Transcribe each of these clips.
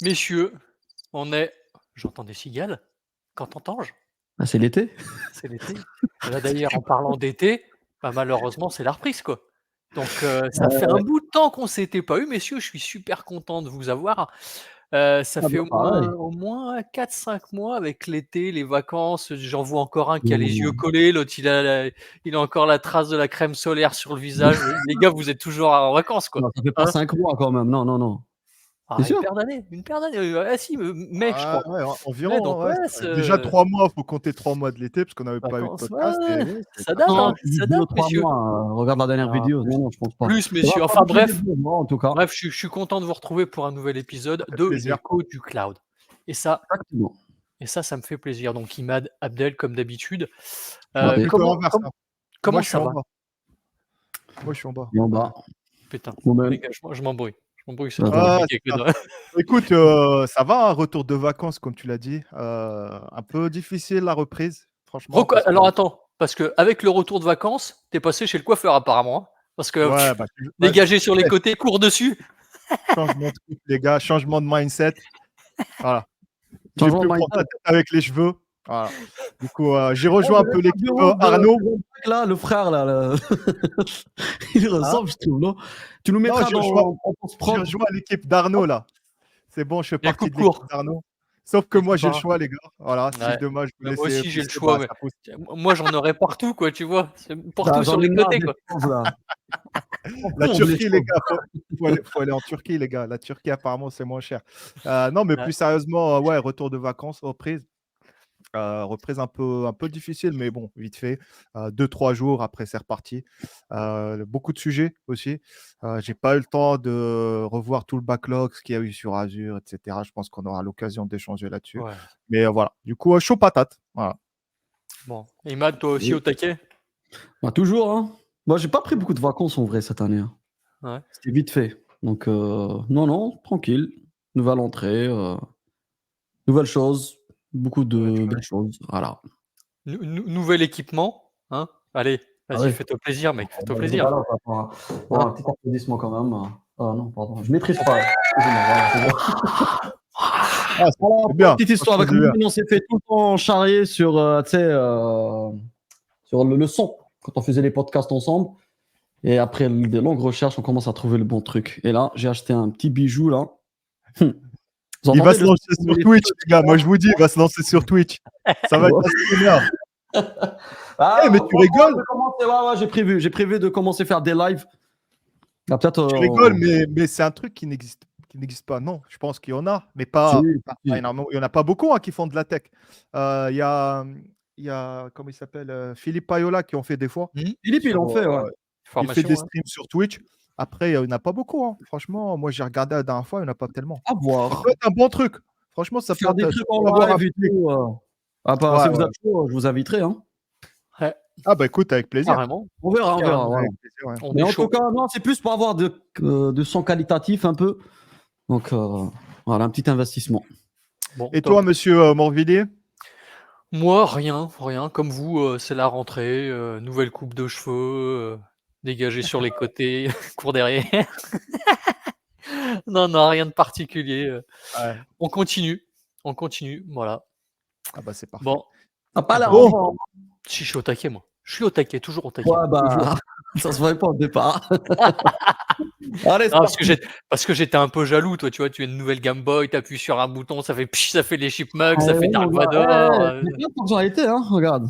Messieurs, on est j'entends des cigales. Qu'entends-je? Ah, c'est l'été? C'est l'été. Et là, d'ailleurs, en parlant d'été, bah, malheureusement, c'est la reprise, quoi. Donc ça fait un bout de temps qu'on s'était pas eu, messieurs. Je suis super content de vous avoir. Ça Ah fait bah, pareil. au moins 4-5 mois avec l'été, les vacances. J'en vois encore un qui a les yeux Non, collés, l'autre il a encore la trace de la crème solaire sur le visage. Les gars, vous êtes toujours en vacances, quoi, non, ça fait pas hein? 5 mois quand même. Non, non, non. Tu Ah, sûr? une paire d'années, ah si, mai, je Ah crois. ouais, Mai, environ, donc ouais, ouais, déjà 3 mois, faut compter 3 mois de l'été parce qu'on n'avait pas eu de vacances, podcast et ouais, oui, c'est ça date, Non, hein, je suis ça vieux date, 3 messieurs. mois, regarde la dernière Ah, vidéo. Non, non, je pense pas. plus, Ça va messieurs. pas Enfin bouger des bref, 2 mois en tout cas. je suis content de vous retrouver pour un nouvel épisode ça fait de plaisir. l'écho du cloud. Et ça Exactement. ça me fait plaisir. Donc Imad, Abdel, comme d'habitude. Moi, Oui. plutôt Comment l'inverse, hein. Moi, comment je suis ça en va? bas. Moi, je suis en bas. Et en bas, Putain, les moi-même. gars, je m'embrouille. Je m'embrouille, c'est trop Attends. Ah, compliqué avec c'est les ça. doigts. Écoute, ça va, un retour de vacances, comme tu l'as dit. Un peu difficile la reprise, franchement, Reco parce que alors attends, parce qu'avec le retour de vacances, tu es passé chez le coiffeur apparemment, hein? Parce que ouais, bah, tu dégagé sur les sais, côtés, court dessus. changement de coupe, les gars, changement de mindset. Voilà. Je vais Changement plus de me prendre la mindset. tête avec les cheveux. Voilà. Du coup, j'ai Oh, rejoint un vous peu êtes pas le l'équipe, bureau Arnaud. de Jean-Jacques là, le frère là, il Hein? ressemble, je trouve, non? Tu nous Non, mettras dans en j'ai post-prod. rejoint l'équipe d'Arnaud là. C'est bon, je fais Il y a partie coupe de l'équipe court. d'Arnaud. Sauf que Il moi, coupe j'ai le pas. choix, les gars. Voilà, si Ouais. demain je vous Bah, moi laissais aussi j'ai le pousser, choix, bah, mais ça pousse. moi j'en aurais partout quoi, tu vois? C'est Ah, partout sur j'en ai les marre côtés des quoi. chauves là. On La plombe les Turquie, les chauves. gars, faut aller en Turquie, les gars. La Turquie, apparemment, c'est moins cher. Non, mais Ouais. plus sérieusement, ouais, retour de vacances, reprise. Reprise un peu difficile, mais bon, vite fait. 2-3 jours, après c'est reparti. Beaucoup de sujets aussi. J'ai pas eu le temps de revoir tout le backlog, ce qu'il y a eu sur Azure et cetera. Je pense qu'on aura l'occasion d'échanger là-dessus. Ouais. Mais voilà, du coup, chaud patate, voilà. Bon. Imad, toi aussi au Oui. taquet? Bah, toujours, hein. Moi, j'ai pas pris beaucoup de vacances en vrai cette année, hein. Ouais. C'était vite fait. Donc non, non, tranquille. Nouvelle entrée, nouvelles choses, beaucoup Nouvelle de chose. belles choses, voilà. Nouvel équipement, hein? Allez, Ah vas-y, ouais. fais-toi plaisir mec, On fais-toi va plaisir, voilà, on va hein? un petit applaudissement quand même. Ah non, pardon, je maîtrise pas. Excusez-moi, voilà, c'est bon. Ah, c'est Voilà, c'est pour la bien, petite histoire, franchement, avec c'est bien. Mounir, on s'est fait tout le temps charrier sur, tu sais, sur le son, quand on faisait les podcasts ensemble. Et après des longues recherches, on commence à trouver le bon truc. Et là, j'ai acheté un petit bijou là. Vous Il va entendez se le son lancer comme sur il est Twitch, les gars. Moi, je vous dis, il va se lancer sur Twitch. Ça va être Ouais. un streamer. Ah, Mais tu franchement, rigoles, ouais, j'ai prévu de commencer à faire des lives. Ah, peut-être. tu rigoles, mais c'est un truc qui n'existe pas. Non, je pense qu'il y en a, mais Si, pas si. énormément. Il y en a pas beaucoup, hein, qui font de la tech. Il y a, comment il s'appelle, Philippe Payola qui en fait des fois Mmh. Philippe, il sur, en fait, ouais. il fait des Formation, hein? streams sur Twitch. Après, il y en a pas beaucoup, hein. Franchement, moi, j'ai regardé la dernière fois, il y en a pas tellement. À Ça voir. peut être un bon truc. Franchement, ça peut Faire des être, trucs tu en peux avoir un live et public. tout. Ah, bah, Ouais, si vous ouais. êtes chaud, je vous inviterai, hein. Ouais, Ah bah, écoute, avec plaisir. carrément, On verra, carrément. voilà. Avec plaisir, ouais. On Mais est en tout chaud. cas, non, c'est plus pour avoir de son qualitatif un peu. Donc, voilà, un petit investissement. Bon, Et toi, top. monsieur, Morvillier? Moi, rien, rien. Comme vous, c'est la rentrée, nouvelle coupe de cheveux, dégagée sur les côtés, court derrière. Non, non, rien de particulier, Ouais. on continue, voilà. Ah bah, c'est parfait. Bon, T'as pas l'air en Bon, forme. si je suis au taquet moi. Je suis au taquet, toujours au taquet, Ouais, toujours. bah, ça se voyait pas au départ. Allez, c'est Non, parti. parce que j'étais un peu jaloux, toi, tu vois? Tu as une nouvelle Game Boy, tu appuies sur un bouton, ça fait psh, ça fait les chipmunks, Ah ça fait ouais, mon Dark gars. Vador, Il y a plein de gens qui ont été, hein, regarde.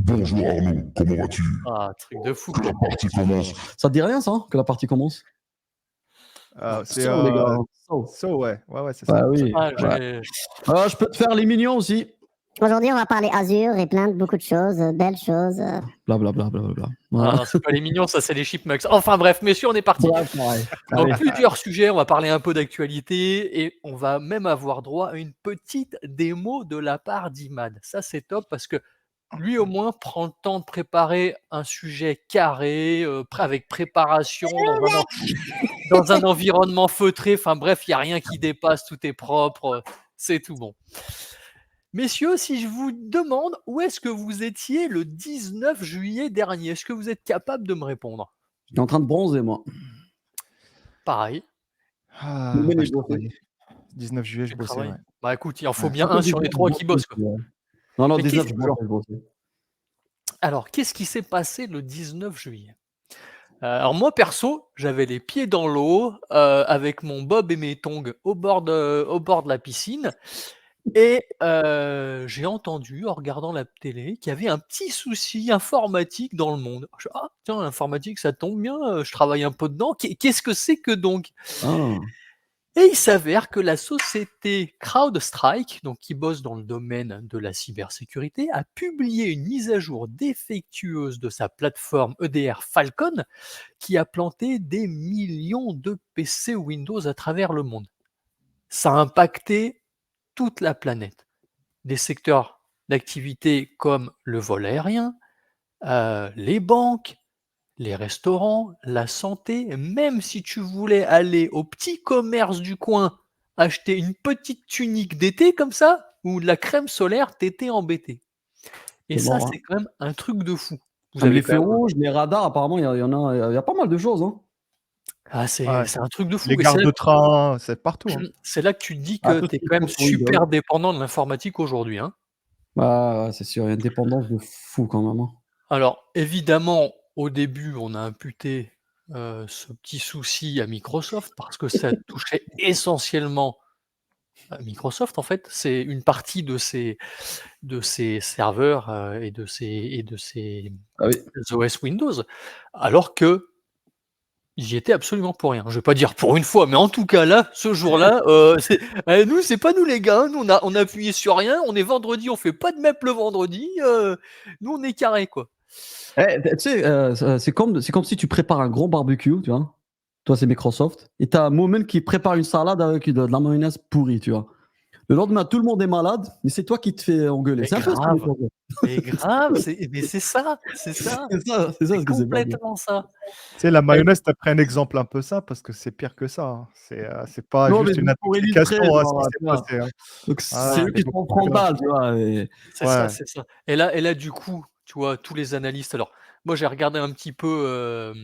Bonjour Arnaud, comment vas-tu? ah, truc de fou, Que quoi. la partie commence. Ça te dit rien, ça, hein, que la partie commence? c'est, So, les gars. So. So, ouais. Ouais, ouais, c'est Bah ça. oui. Ah, Ouais. Je peux te faire les mignons aussi. Aujourd'hui, on va parler Azure et plein de beaucoup de choses, belles choses. Blablabla. Bla, bla, bla, bla. non, Voilà. non, c'est pas les mignons, ça, c'est les chipmunks. Enfin bref, messieurs, on est parti. Bref, pareil. Donc Allez. plusieurs sujets, on va parler un peu d'actualité et on va même avoir droit à une petite démo de la part d'Imad. Ça, c'est top parce que lui, au moins, prend le temps de préparer un sujet carré, avec préparation, dans un environnement feutré. Enfin bref, il y a rien qui dépasse, tout est propre, c'est tout bon. Messieurs, si je vous demande où est-ce que vous étiez le 19 juillet dernier? Est-ce que vous êtes capable de me répondre? J'étais en train de bronzer, moi. Pareil. Mais Bah, les je gros, travaillais. 19 juillet, je Tu bossais, travailles? ouais. Bah, écoute, il en faut Ouais. bien Après, un sur les 3 qui bosse, quoi. ouais. Non, Mais 19, qu'est-ce je alors bossais. alors qu'est-ce qui s'est passé le 19 juillet? Alors moi perso, j'avais les pieds dans l'eau, avec mon bob et mes tongs au bord de la piscine et j'ai entendu en regardant la télé qu'il y avait un petit souci informatique dans le monde. Je fais: «Ah tiens, l'informatique ça tombe bien, je travaille un peu dedans, qu'est-ce que c'est que donc?» Ah, Et il s'avère que la société CrowdStrike, donc qui bosse dans le domaine de la cybersécurité, a publié une mise à jour défectueuse de sa plateforme EDR Falcon qui a planté des millions de PC Windows à travers le monde. Ça a impacté toute la planète. Des secteurs d'activité comme le vol aérien, les banques, les restaurants, la santé, même si tu voulais aller au petit commerce du coin, acheter une petite tunique d'été comme ça, ou de la crème solaire, tu étais embêté. Et c'est ça, mort, c'est hein. quand même un truc de fou. Vous Même avez les quand feux même rouges, les radars, apparemment, il y a pas mal de choses, hein. c'est Ouais. c'est un truc de Les fou et gares de train, c'est partout, hein. c'est là que tu te dis Ah, que tout ce tu es qui quand même tourne sur Windows. super dépendant de l'informatique aujourd'hui, hein. Ouais, c'est sûr, il y a une dépendance de fou quand même, hein. Alors évidemment, au début, on a imputé, ce petit souci à Microsoft parce que ça touchait essentiellement Microsoft, en fait, c'est une partie de ses serveurs, et de ses Ah oui. OS Windows, alors que j'y étais absolument pour rien. Je vais pas dire pour une fois, mais en tout cas là, ce jour-là, nous, c'est pas nous les gars, hein, nous on a appuyé sur rien, on est vendredi, on fait pas de mep le vendredi, nous on est carré, quoi. Tu sais, c'est comme si tu prépares un gros barbecue, tu vois? Toi, c'est Microsoft et tu as Moment qui prépare une salade avec de la mayonnaise pourrie, tu vois? Le lendemain, tout le monde est malade, mais c'est toi qui te fais engueuler. Mais C'est un peu ça, grave, Microsoft. mais grave, mais c'est ça, c'est ça, C'est ça c'est ce qui s'est passé. complètement ça. Tu sais, la Et mayonnaise, tu as pris un exemple un peu simple parce que c'est pire que ça, hein. C'est pas Non, mais juste une pour illustrer, intoxication, hein, ce qui genre, s'est tu vois? passé, hein. Donc Ah, c'est ouais. eux c'est qui se beaucoup font plus grave. frontal, tu vois? Et C'est ça, Ouais. c'est ça. Et là, du coup, tu vois, tous les analystes alors, moi, j'ai regardé un petit peu,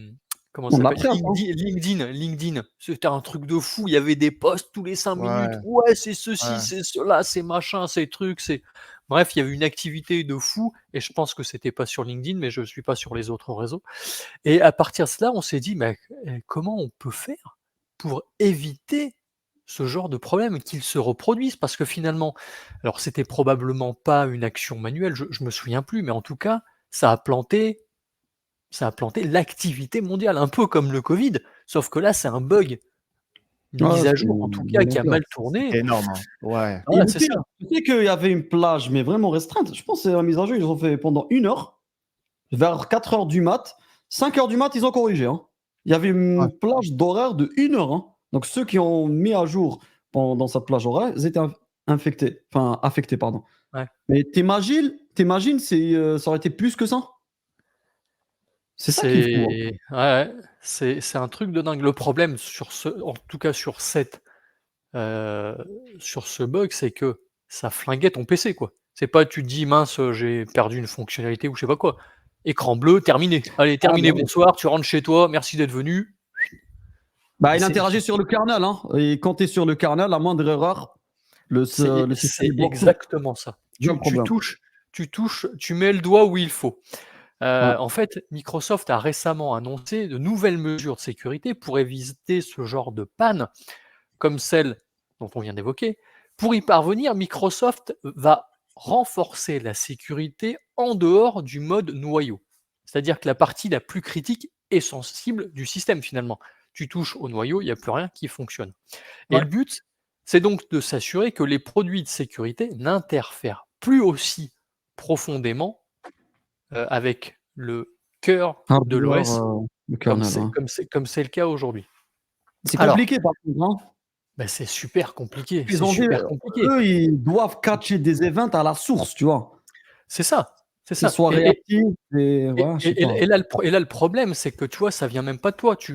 comment ça on s'appelle? l'apprend, hein. LinkedIn. C'était un truc de fou. Il y avait des posts tous les 5 minutes. Ouais, Ouais, c'est ceci, ouais. c'est cela, c'est machin, c'est truc, c'est bref, il y avait une activité de fou et je pense que c'était pas sur LinkedIn, mais je suis pas sur les autres réseaux et à partir de cela, on s'est dit: «Mais, comment on peut faire pour éviter ce genre de problème, qu'ils se reproduisent?» parce que finalement alors c'était probablement pas une action manuelle, je me souviens plus, mais en tout cas, ça a planté ça a planté l'activité mondiale, un peu comme le covid, sauf que là, c'est un bug, une Ouais, mise à c'est jour en tout une cas qui a ampleur. mal tourné. C'était énorme, hein. Ouais. Et Voilà, le c'est pire, ça. tu sais qu'il y avait une plage, mais vraiment restreinte. Je pense que c'est la mise à jour, ils ont fait pendant 1 heure, vers 4 heures du mat. 5 heures du mat, ils ont corrigé, hein. Il y avait Ouais. une plage d'horaire de 1 heure, hein. Donc ceux qui ont mis à jour pendant cette plage horaire, ils étaient affectés, pardon. Ouais. Mais t'imagines, ça aurait été plus que ça? C'est ça qui est fou, hein. C'est ouais, ouais, c'est un truc de dingue. Le problème en tout cas heu, sur ce bug, c'est que ça flinguait ton PC, quoi. C'est pas tu te dis: «Mince, j'ai perdu une fonctionnalité» ou je sais pas quoi. Écran bleu, terminé. Allez, Ah bah terminé, oui. bonsoir, tu rentres chez toi, merci d'être venu. Bah, Et il c'est interagit sur le kernel, hein, et quand tu es sur le kernel, la moindre erreur, le système c'est il bloque tout. exactement ça. C'est ça le Tu problème. touches tu mets le doigt où il faut. Ouais. En fait, Microsoft a récemment annoncé de nouvelles mesures de sécurité pour éviter ce genre de panne, comme celle dont on vient d'évoquer. Pour y parvenir, Microsoft va renforcer la sécurité en dehors du mode noyau. C'est-à-dire que la partie la plus critique et sensible du système finalement. Tu touches au noyau, il n'y a plus rien qui fonctionne. Et Ouais. le but, c'est donc de s'assurer que les produits de sécurité n'interfèrent plus aussi profondément avec le cœur de Hardware, l'OS, le kernel, ouais. comme c'est le cas aujourd'hui. C'est Alors, compliqué par contre, hein. c'est super compliqué, Ils c'est ont dit, super compliqué. eux, ils doivent catcher des events à la source, tu vois? C'est ça, c'est Qu'ils ça. soient Et réactifs et et voilà, je sais et et pas. et là le problème, c'est que, tu vois, ça vient même pas de toi. Tu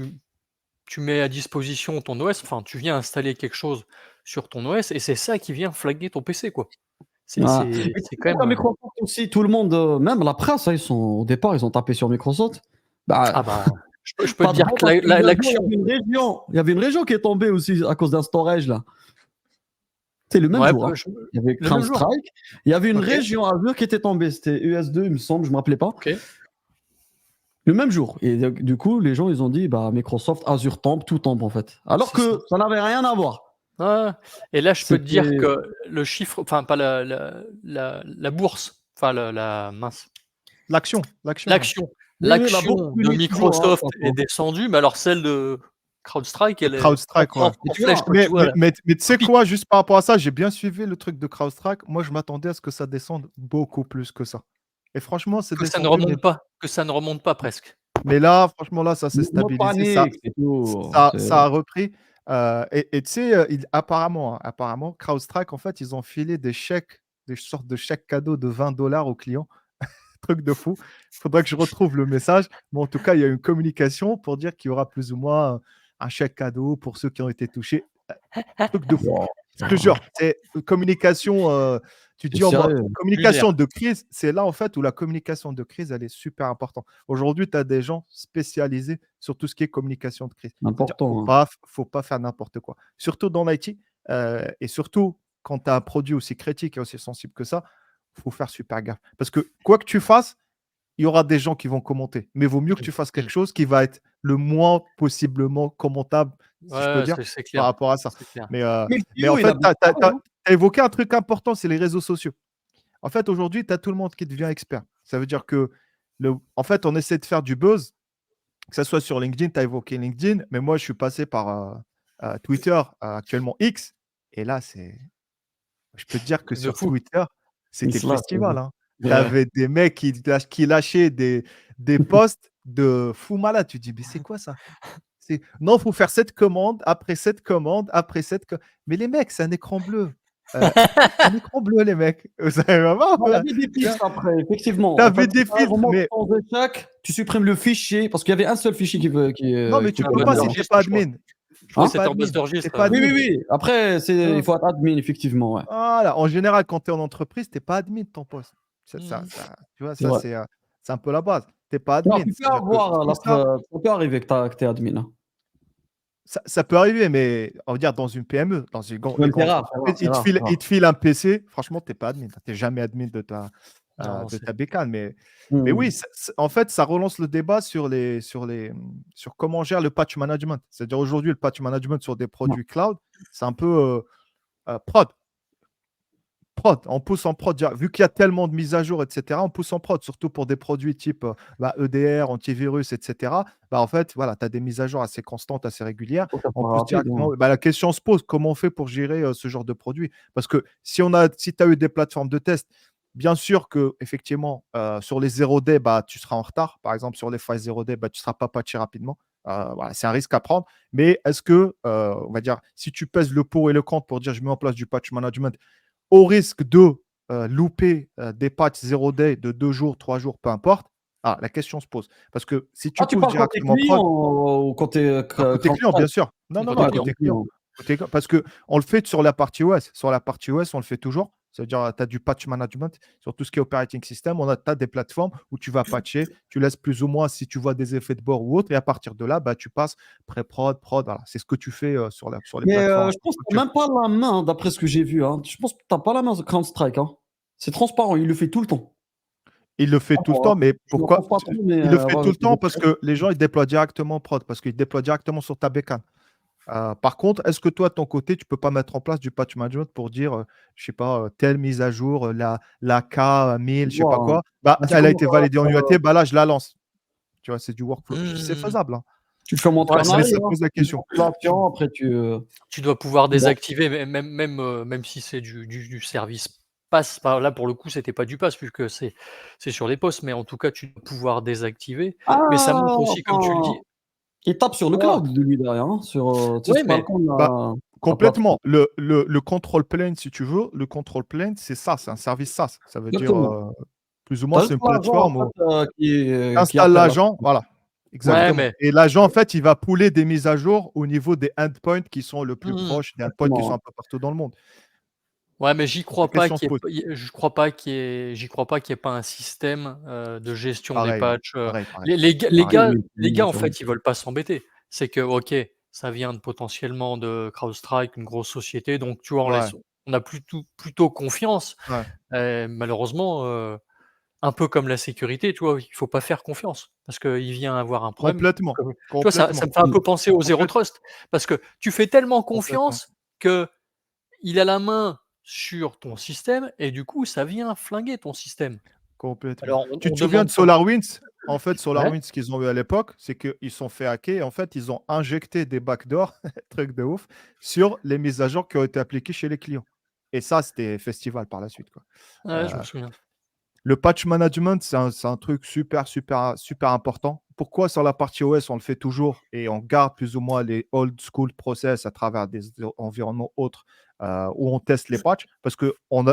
mets à disposition ton OS, enfin, tu viens installer quelque chose sur ton OS et c'est ça qui vient flaguer ton PC, quoi. C'est Ouais. c'est Mais tu c'est sais quand qu'à même, Microsoft aussi, tout le monde, même la presse, hein, au départ, ils ont tapé sur Microsoft. Bah, ah bah, je peux te pas de dire bol que parce qu'il y a une l'action région qui est tombée aussi à cause d'un storage là. C'est le même Ouais, jour. Hein. Il y avait le même jour? CrowdStrike. Il y avait une OK. région Azure qui était tombée. C'était US2, il me semble, je ne me rappelais pas. OK. Le même jour. Et du coup, les gens, ils ont dit, bah, Microsoft, Azure tombe, tout tombe en fait. Alors C'est que ça. ça n'avait rien à voir. Ouais, et là, je peux te dire C'était. que le chiffre, enfin pas la bourse, enfin la mince, L'action. l'action Oui, oui, la bourse l'action de punit toujours, hein, Microsoft est franchement. descendue, mais alors celle de CrowdStrike, De elle est CrowdStrike, ouais. Et en tu flèche, vois, quoi, tu vois là, Mais tu sais pique. quoi, juste par rapport à ça, j'ai bien suivi le truc de CrowdStrike. Moi, je m'attendais à ce que ça descende beaucoup plus que ça. Et franchement, c'est Que ça ne descendu, remonte pas, que ça ne remonte pas presque. mais là, franchement, là, ça s'est moi, stabilisé. panique, c'est tout. Ça a repris. Et tu sais, apparemment, hein, apparemment, CrowdStrike, en fait, ils ont filé des chèques, des sortes de chèques cadeaux de $20 aux clients. Truc de fou. Il faudrait que je retrouve le message. Mais en tout cas, il y a une communication pour dire qu'il y aura plus ou moins un chèque cadeau pour ceux qui ont été touchés. Truc de fou. Wow. Je te jure, c'est une communication. Tu C'est dis en mode sérieux. communication de crise, c'est là en fait où la communication de crise, elle est super importante. Aujourd'hui, tu as des gens spécialisés sur tout ce qui est communication de crise. C'est-à-dire, Important. Hein. faut pas faire n'importe quoi. Surtout dans l'IT, et surtout quand tu as un produit aussi critique et aussi sensible que ça, il faut faire super gaffe. Parce que quoi que tu fasses, il y aura des gens qui vont commenter. Mais vaut mieux que tu fasses quelque chose qui va être le moins possiblement commentable, si je peux Ouais, dire, c'est par clair, rapport à ça. c'est clair. Mais le Mais en CEO, il a fait, bien parlé, hein. tu as évoqué un truc important, c'est les réseaux sociaux. En fait, aujourd'hui, tu as tout le monde qui devient expert. Ça veut dire que, en fait, on essaie de faire du buzz, que ce soit sur LinkedIn, tu as évoqué LinkedIn, mais moi, je suis passé par Twitter, actuellement X, et là, je peux te dire que Truc de sur fou. Twitter, Il c'était se le lâche. festival. Hein. Tu Ouais. avais des mecs qui lâchaient des posts de fou malade. Tu te dis, mais c'est quoi ça? Non, il faut faire cette commande, après cette commande, après cette mais les mecs, c'est un écran bleu. C'est un écran bleu, les mecs. Vous avez vraiment Il y avait des pistes après, effectivement. tu En fait, avais des ça filtres, remonte mais dans échec, tu supprimes le fichier, parce qu'il y avait un seul fichier non, mais qui tu En peux base pas de pouvait si tu es registre, pas je crois. admin. Je crois Tu que es Hein? pas c'était en base admin. de Tu es registre, pas Oui, oui, admin. oui. Après, il Hein. faut être admin, effectivement. Ouais. Voilà. En général, quand tu es en entreprise, tu es pas admin de ton poste. Mmh. Tu vois, C'est ça, vrai. c'est un peu la base. Tu es pas Non, admin. tu peux C'est-à-dire que avoir tout ça, ça peut arriver que tu es admin. Hein. ça peut arriver, mais on va dire dans une PME, dans les Même c'est grandes rare, c'est entreprises, rare, c'est rare, c'est ils rare. te filent un PC. Franchement, tu es pas admin. Tu n'es jamais admin Non, de c'est ta bécane. Mais Hmm. oui, en fait, ça relance le débat sur comment on gère le patch management. C'est-à-dire aujourd'hui, le patch management sur des Ouais. produits cloud, c'est un peu prod. Prod, on pousse en prod. Vu qu'il y a tellement de mises à jour, etc., on pousse en prod, surtout pour des produits type EDR, antivirus, etc. En fait, voilà, tu as des mises à jour assez constantes, assez régulières. Faut que ça On soit pousse rapide. directement. Hein. La question se pose, comment on fait pour gérer ce genre de produit? Parce que si tu as eu des plateformes de test, bien sûr que effectivement, sur les 0D, tu seras en retard. Par exemple, sur les failles 0D, tu ne seras pas patché rapidement. Voilà, c'est un risque à prendre. Mais est-ce que, on va dire, si tu pèses le pour et le contre pour dire je mets en place du patch management, au risque de louper des patchs 0 day de 2 jours, 3 jours, peu importe, la question se pose. Parce que si tu Ah, tu pousses parles côté directement client prod, ou côté côté client, bien sûr. Non, non, côté non, Ouais, client. côté côté client. client. Parce qu'on le fait sur la partie OS. Sur la partie OS, on le fait toujours. C'est-à-dire, tu as du patch management sur tout ce qui est operating system. Tu as des plateformes où tu vas patcher, tu laisses plus ou moins si tu vois des effets de bord ou autre, et à partir de là, tu passes pré-prod, prod. Voilà. C'est ce que tu fais sur les Mais plateformes. je pense que tu n'as même pas la main, d'après ce que j'ai vu. Hein. Je pense que tu n'as pas la main sur CrowdStrike. Hein. C'est transparent, il le fait tout le temps. Il le fait tout le Bon, temps, mais je ne pourquoi? pense pas trop, mais Il le fait avoir tout le temps des parce que les gens, ils déploient directement en prod, parce qu'ils déploient directement sur ta bécane. Par contre, est-ce que toi, de ton côté, tu peux pas mettre en place du patch management pour dire, je sais pas, telle mise à jour, la K 1000, tu je sais pas vois, quoi, tu elle a commences été validée en UAT, là, je la lance. Tu vois, c'est du workflow. C'est Mmh. faisable, hein, tu le fais monter Ouais, en mais ça arrière, ça hein. pose la Tu question. fais l'action, après tu dois pouvoir bon, désactiver même si c'est du service pass. Bah, là, pour le coup, c'était pas du pass puisque c'est sur les postes, mais en tout cas, tu dois pouvoir désactiver. Mais ça ah, montre aussi, comme tu le enfin, dis, il tape sur le voilà. cloud, de lui, derrière, hein, sur, tu sais, Oui, sur mais Balcon, Bah, la plateforme. complètement. Le control plane, si tu veux, le control plane, c'est ça, c'est un service SaaS. Ça veut dire, Exactement. plus ou Tu moins, as c'est juste une l'agent, en plateforme où fait, tu qui installes appelle la l'agent, voilà, ouais, exactement. mais Et l'agent, en fait, il va pouler des mises à jour au niveau des endpoints qui sont le plus mmh, proches, des endpoints qui exactement. sont Ouais. un peu partout dans le monde. ouais, mais j'y La crois pas question se qu'il y ait pose. p y je crois pas qu'il y ait j'y crois pas qu'il y ait pas un système, de gestion des Pareil, hein, patchs, pareil, pareil, les pareil. gars Oui, les oui, gars, en c'est vrai. fait, ils veulent pas s'embêter. C'est que, OK, ça vient de potentiellement de CrowdStrike, une grosse société, donc tu vois, Ouais, on a plutôt confiance. Ouais. Malheureusement, un peu comme la sécurité, tu vois? Il faut pas faire confiance parce qu'il vient avoir un problème. Complètement, Comme tu vois, ça complètement, me fait un peu penser au zéro complètement, trust parce que tu fais tellement complètement, confiance qu'il a la main sur ton système et du coup, ça vient flinguer ton système. complètement. Alors Tu on te souviens demande de comment SolarWinds? En fait, ouais, SolarWinds, ce qu'ils ont eu à l'époque, c'est qu'ils se sont fait hacker et en fait, ils ont injecté des backdoors, truc de ouf, sur les mises à jour qui ont été appliquées chez les clients. Et ça, c'était festival par la suite, quoi. ouais, je me Heu, souviens. le patch management, c'est un truc super, super, super important. Pourquoi sur la partie OS, on le fait toujours et on garde plus ou moins les old school process à travers des environnements autres, où on teste les patchs? Parce qu'on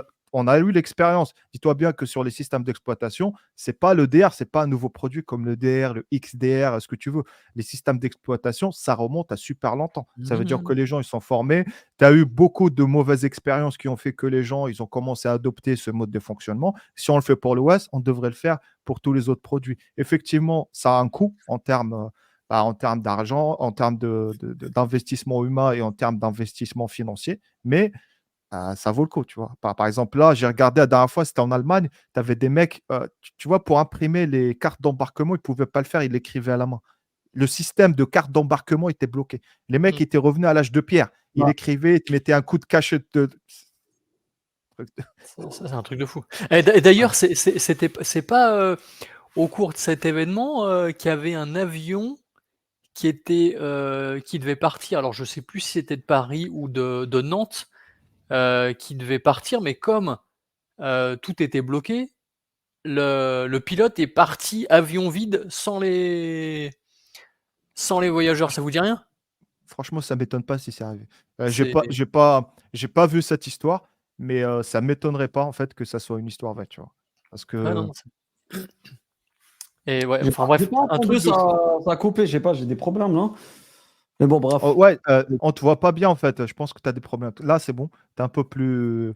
a eu l'expérience. Dis-toi bien que sur les systèmes d'exploitation, c'est pas le DR, c'est pas un nouveau produit comme le DR, le XDR, ce que tu veux. Les systèmes d'exploitation, ça remonte à super longtemps. Ça veut dire que Mmh. les gens, ils sont formés. Tu as eu beaucoup de mauvaises expériences qui ont fait que les gens, ils ont commencé à adopter ce mode de fonctionnement. Si on le fait pour l'OS, on devrait le faire pour tous les autres produits. Effectivement, ça a un coût en termes d'argent, en termes d'investissement humain et en termes d'investissement financier, mais ça vaut le coup, tu vois. Par exemple, là, j'ai regardé la dernière fois, c'était en Allemagne, tu avais des mecs, tu vois, pour imprimer les cartes d'embarquement, ils ne pouvaient pas le faire, ils l'écrivaient à la main. Le système de carte d'embarquement était bloqué. Les mecs Mmh. étaient revenus à l'âge de pierre. Il Ouais. écrivait, il te mettait un coup de cachette de Ça, c'est un truc de fou et d'ailleurs, c'est pas, au cours de cet événement, qu'il y avait un avion qui devait partir. Alors je sais plus si c'était de Paris ou de Nantes, qui devait partir, mais comme, tout était bloqué, le pilote est parti avion vide sans les voyageurs. Ça vous dit rien? franchement, ça m'étonne pas si c'est arrivé. J'ai C'est pas j'ai pas j'ai pas vu cette histoire, mais ça m'étonnerait pas, en fait, que ça soit une histoire vraie, tu vois? Parce ouais, que non, c'est et ouais, J'ai enfin pas, j'ai bref, pas un entendu truc de ça, fou. ça a coupé, je sais pas, j'ai des problèmes là. Mais bon, oh bref. ouais, on te voit pas bien, en fait, je pense que tu as des problèmes. Là, c'est bon, tu un peu plus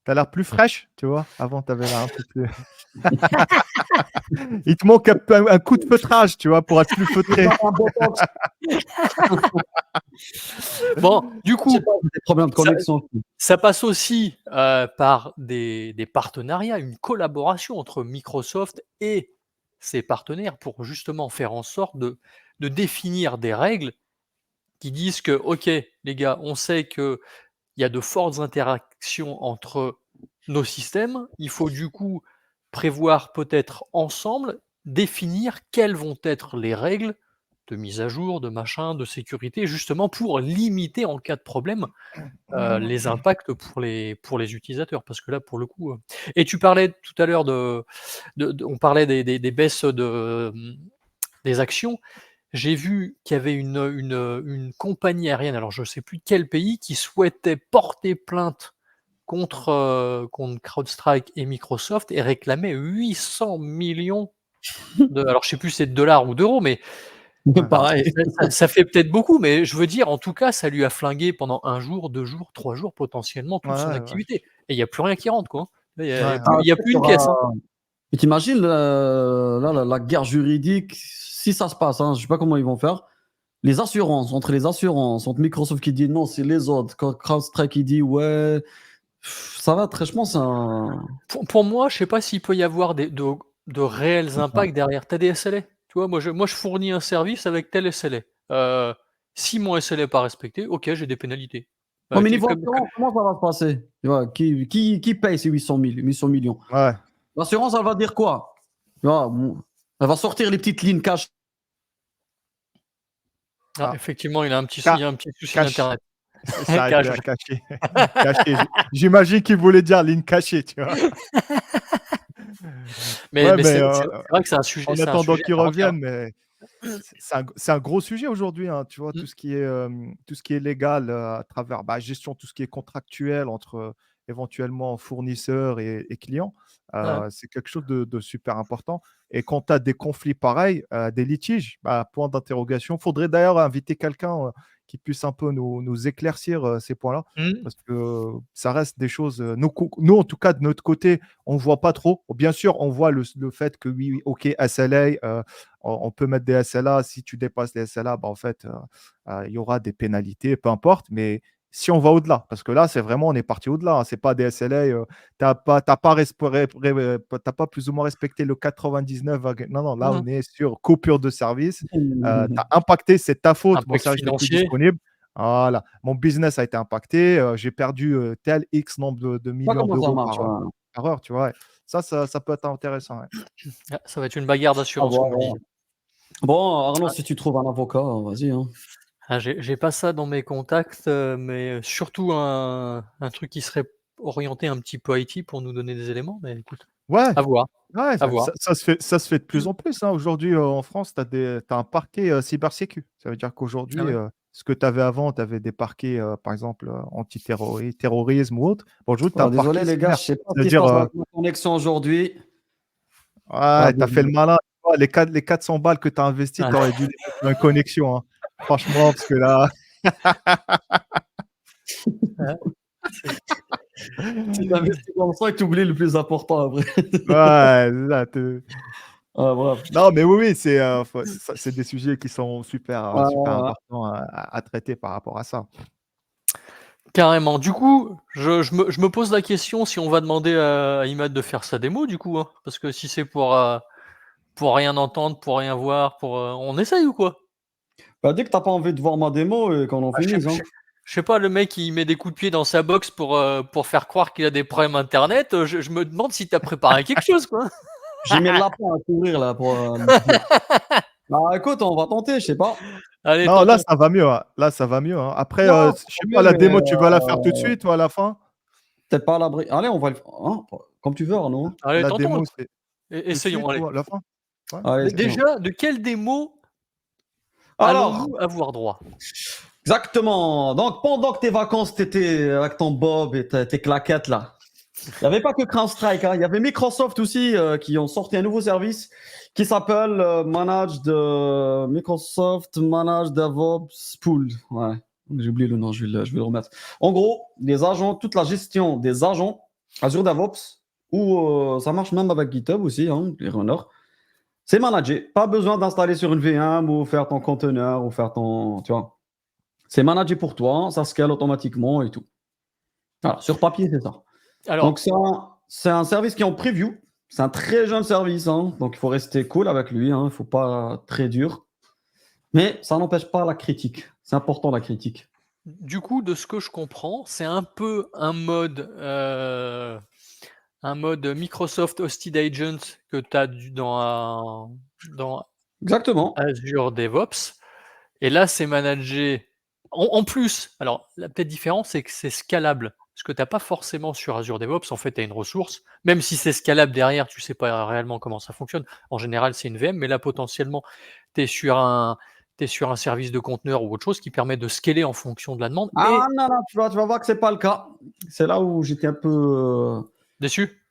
tu as l'air plus fraîche, tu vois? Avant, tu avais l'air un peu plus il te manque un coup de feutrage, tu vois? Pour être plus J'ai feutré. pas un botox. Bon, du Je sais coup, pas, j'ai des problèmes de ça connexion. ça passe aussi, par des partenariats, une collaboration entre Microsoft et ses partenaires pour justement faire en sorte de définir des règles qui disent que: «OK, les gars, on sait qu'il y a de fortes interactions entre nos systèmes. Il faut du coup prévoir peut-être ensemble, définir quelles vont être les règles de mise à jour, de machin, de sécurité, justement pour limiter en cas de problème, les impacts pour les utilisateurs». Parce que là, pour le coup, et tu parlais tout à l'heure on parlait des baisses des actions. J'ai vu qu'il y avait une compagnie aérienne, alors je ne sais plus quel pays, qui souhaitait porter plainte contre CrowdStrike et Microsoft et réclamait 800 millions alors je sais plus si c'est de dollars ou d'euros, mais Ouais. Pareil. ça fait peut-être beaucoup, mais je veux dire, en tout cas, ça lui a flingué pendant un jour, 2 jours, 3 jours, potentiellement toute son Ouais, ouais, activité et il y a plus rien qui rentre, quoi, hein. Là, il y a ouais, plus Ah, il y a tu sais plus qu'il y une pièce, hein. aura- Et t'imagines là, la guerre juridique, si ça se passe, hein, je sais pas comment ils vont faire. Les assurances, entre Microsoft qui dit non, c'est les autres, quand CrowdStrike qui dit ouais, ça va, très, je pense, c'est un. Pour moi, je sais pas s'il peut y avoir de réels impacts derrière. Tu as des SLA, tu vois? Moi je fournis un service avec tel SLA. Si mon SLA est pas respecté, OK, j'ai des pénalité. Ouais, mais Tu niveau comme assurance, comment ça va se passer? Tu vois, qui paye ces 800 millions? ouais. L'assurance, elle va dire quoi? Tu vois, elle va sortir les petites lignes cash. Ah, effectivement, il ca y a un petit souci cache. d'internet. Ça a été Cache. caché. Caché. J'imagine qu'il voulait dire ligne cachée, tu vois? Mais Ouais, mais mais c'est vrai que en c'est un attendant sujet à qu'ils part entière, reviennent, mais c'est un gros sujet aujourd'hui, hein, tu vois? hein. Tout ce qui est légal, à travers, gestion, tout ce qui est contractuel entre, éventuellement fournisseurs et clients, Ouais. c'est quelque chose de super important et quand tu as des conflits pareils, des litiges, point d'interrogation. Faudrait d'ailleurs inviter quelqu'un, qui puisse un peu nous éclaircir, ces points-là Mmh. parce que ça reste des choses, nous, en tout cas, de notre côté, on ne voit pas trop. Bien sûr, on voit le fait que oui, oui, OK, SLA, on peut mettre des SLA. Si tu dépasses les SLA, en fait, il y aura des pénalités, peu importe, mais si on va au-delà. Parce que là, c'est vraiment, on est parti au-delà. Hein. C'est pas des SLA. T'as pas plus ou moins respecté le 99. Non, non, là, on est sur coupure de service. T'as impacté, c'est ta faute. Mon Impact service n'est plus financier. disponible. Voilà. Mon business a été impacté. J'ai perdu tel X nombre de Pas millions comment ça d'euros marche. Ouais. par heure, tu vois. Ouais. Ça peut être intéressant. Ouais. Ah, ça va être une bagarre À d'assurance, voir, comme on ouais. dit. Bon, Arnaud, si tu trouves un avocat, vas-y. Hein. Ah, j'ai pas ça dans mes contacts, mais surtout un truc qui serait orienté un petit peu IT pour nous donner des éléments, mais écoute, Ouais. à voir, Ouais, à voir. ça se fait de plus en plus. Hein. Aujourd'hui, en France, tu as un parquet cybersécu. Ça veut dire Ah qu'aujourd'hui, ouais? ce que tu avais avant, tu avais des parquets, par exemple, terrorisme ou autre. Bon, aujourd'hui, tu as Oh, un parquet désolé, les gars, cyber. je sais pas ce qui se C'est-à-dire, passe avec ma connexion aujourd'hui. Ah, ouais, tu as fait le malin. Tu vois, les 400 balles que tu as investies, Ah, tu aurais dû les mettre dans une connexion. Hein. Franchement, parce que là. ouais, c'est Tu t'investis dans ça et tu oublies le plus important après. Ouais, c'est ça, Ah, bref. non, mais oui, oui, c'est des sujets qui sont super, super Ouais. importants à traiter par rapport à ça. carrément. Du coup, je me pose la question si on va demander à Imad de faire sa démo du coup, hein? Parce que si c'est pour rien entendre, pour rien voir, on essaye ou quoi? Bah, dès que t'as pas envie de voir ma démo et qu'on en Ah, finisse. Hein. je sais pas, le mec il met des coups de pied dans sa box pour faire croire qu'il a des problèmes internet, je me demande si tu as préparé quelque chose, quoi. J'ai mis le lapin à courir là pour. Bah, écoute, on va tenter, je sais pas. Allez, Non, là, tentons. ça va mieux, hein. Là, ça va mieux, hein. Après, Non, je sais mieux, pas, la mais démo, tu vas la faire tout de suite ou à la fin? peut-être pas à l'abri. Allez, on va le faire. Hein, comme tu veux, Arnaud. Allez, La tentons. démo, c'est tout de Essayons, suite allez. ou à la fin? Ouais, Allez, Dé c'est bon. déjà, de quelle démo Alors, allons-nous avoir droit? exactement. Donc, pendant que tes vacances, t'étais avec ton Bob et tes claquettes là, il n'y avait pas que CrowdStrike, hein. Il y avait Microsoft aussi qui ont sorti un nouveau service qui s'appelle Microsoft Manage DevOps Pool. Ouais, j'ai oublié le nom, je vais le remettre. En gros, les agents, toute la gestion des agents Azure DevOps, ou ça marche même avec GitHub aussi, hein, les runners. C'est managé. Pas besoin d'installer sur une VM ou faire ton conteneur ou faire ton. Tu vois. C'est managé pour toi, ça scale automatiquement et tout. Voilà, sur papier, c'est ça. Alors, Donc, c'est un service qui est en preview. C'est un très jeune service, hein, donc il faut rester cool avec lui. Hein, il ne faut pas très dur. Mais ça n'empêche pas la critique. C'est important la critique. du coup, de ce que je comprends, c'est un peu un mode Microsoft Hosted Agent que tu as dans Exactement. Azure DevOps. Et là, c'est managé. En plus, alors la peut-être différence, c'est que c'est scalable. Ce que tu n'as pas forcément sur Azure DevOps, en fait, tu as une ressource. Même si c'est scalable derrière, tu ne sais pas réellement comment ça fonctionne. En général, c'est une VM, mais là, potentiellement, tu es sur un service de conteneur ou autre chose qui permet de scaler en fonction de la demande. Ah Et non, non, tu vas voir que c'est pas le cas. C'est là où j'étais un peu. dessus,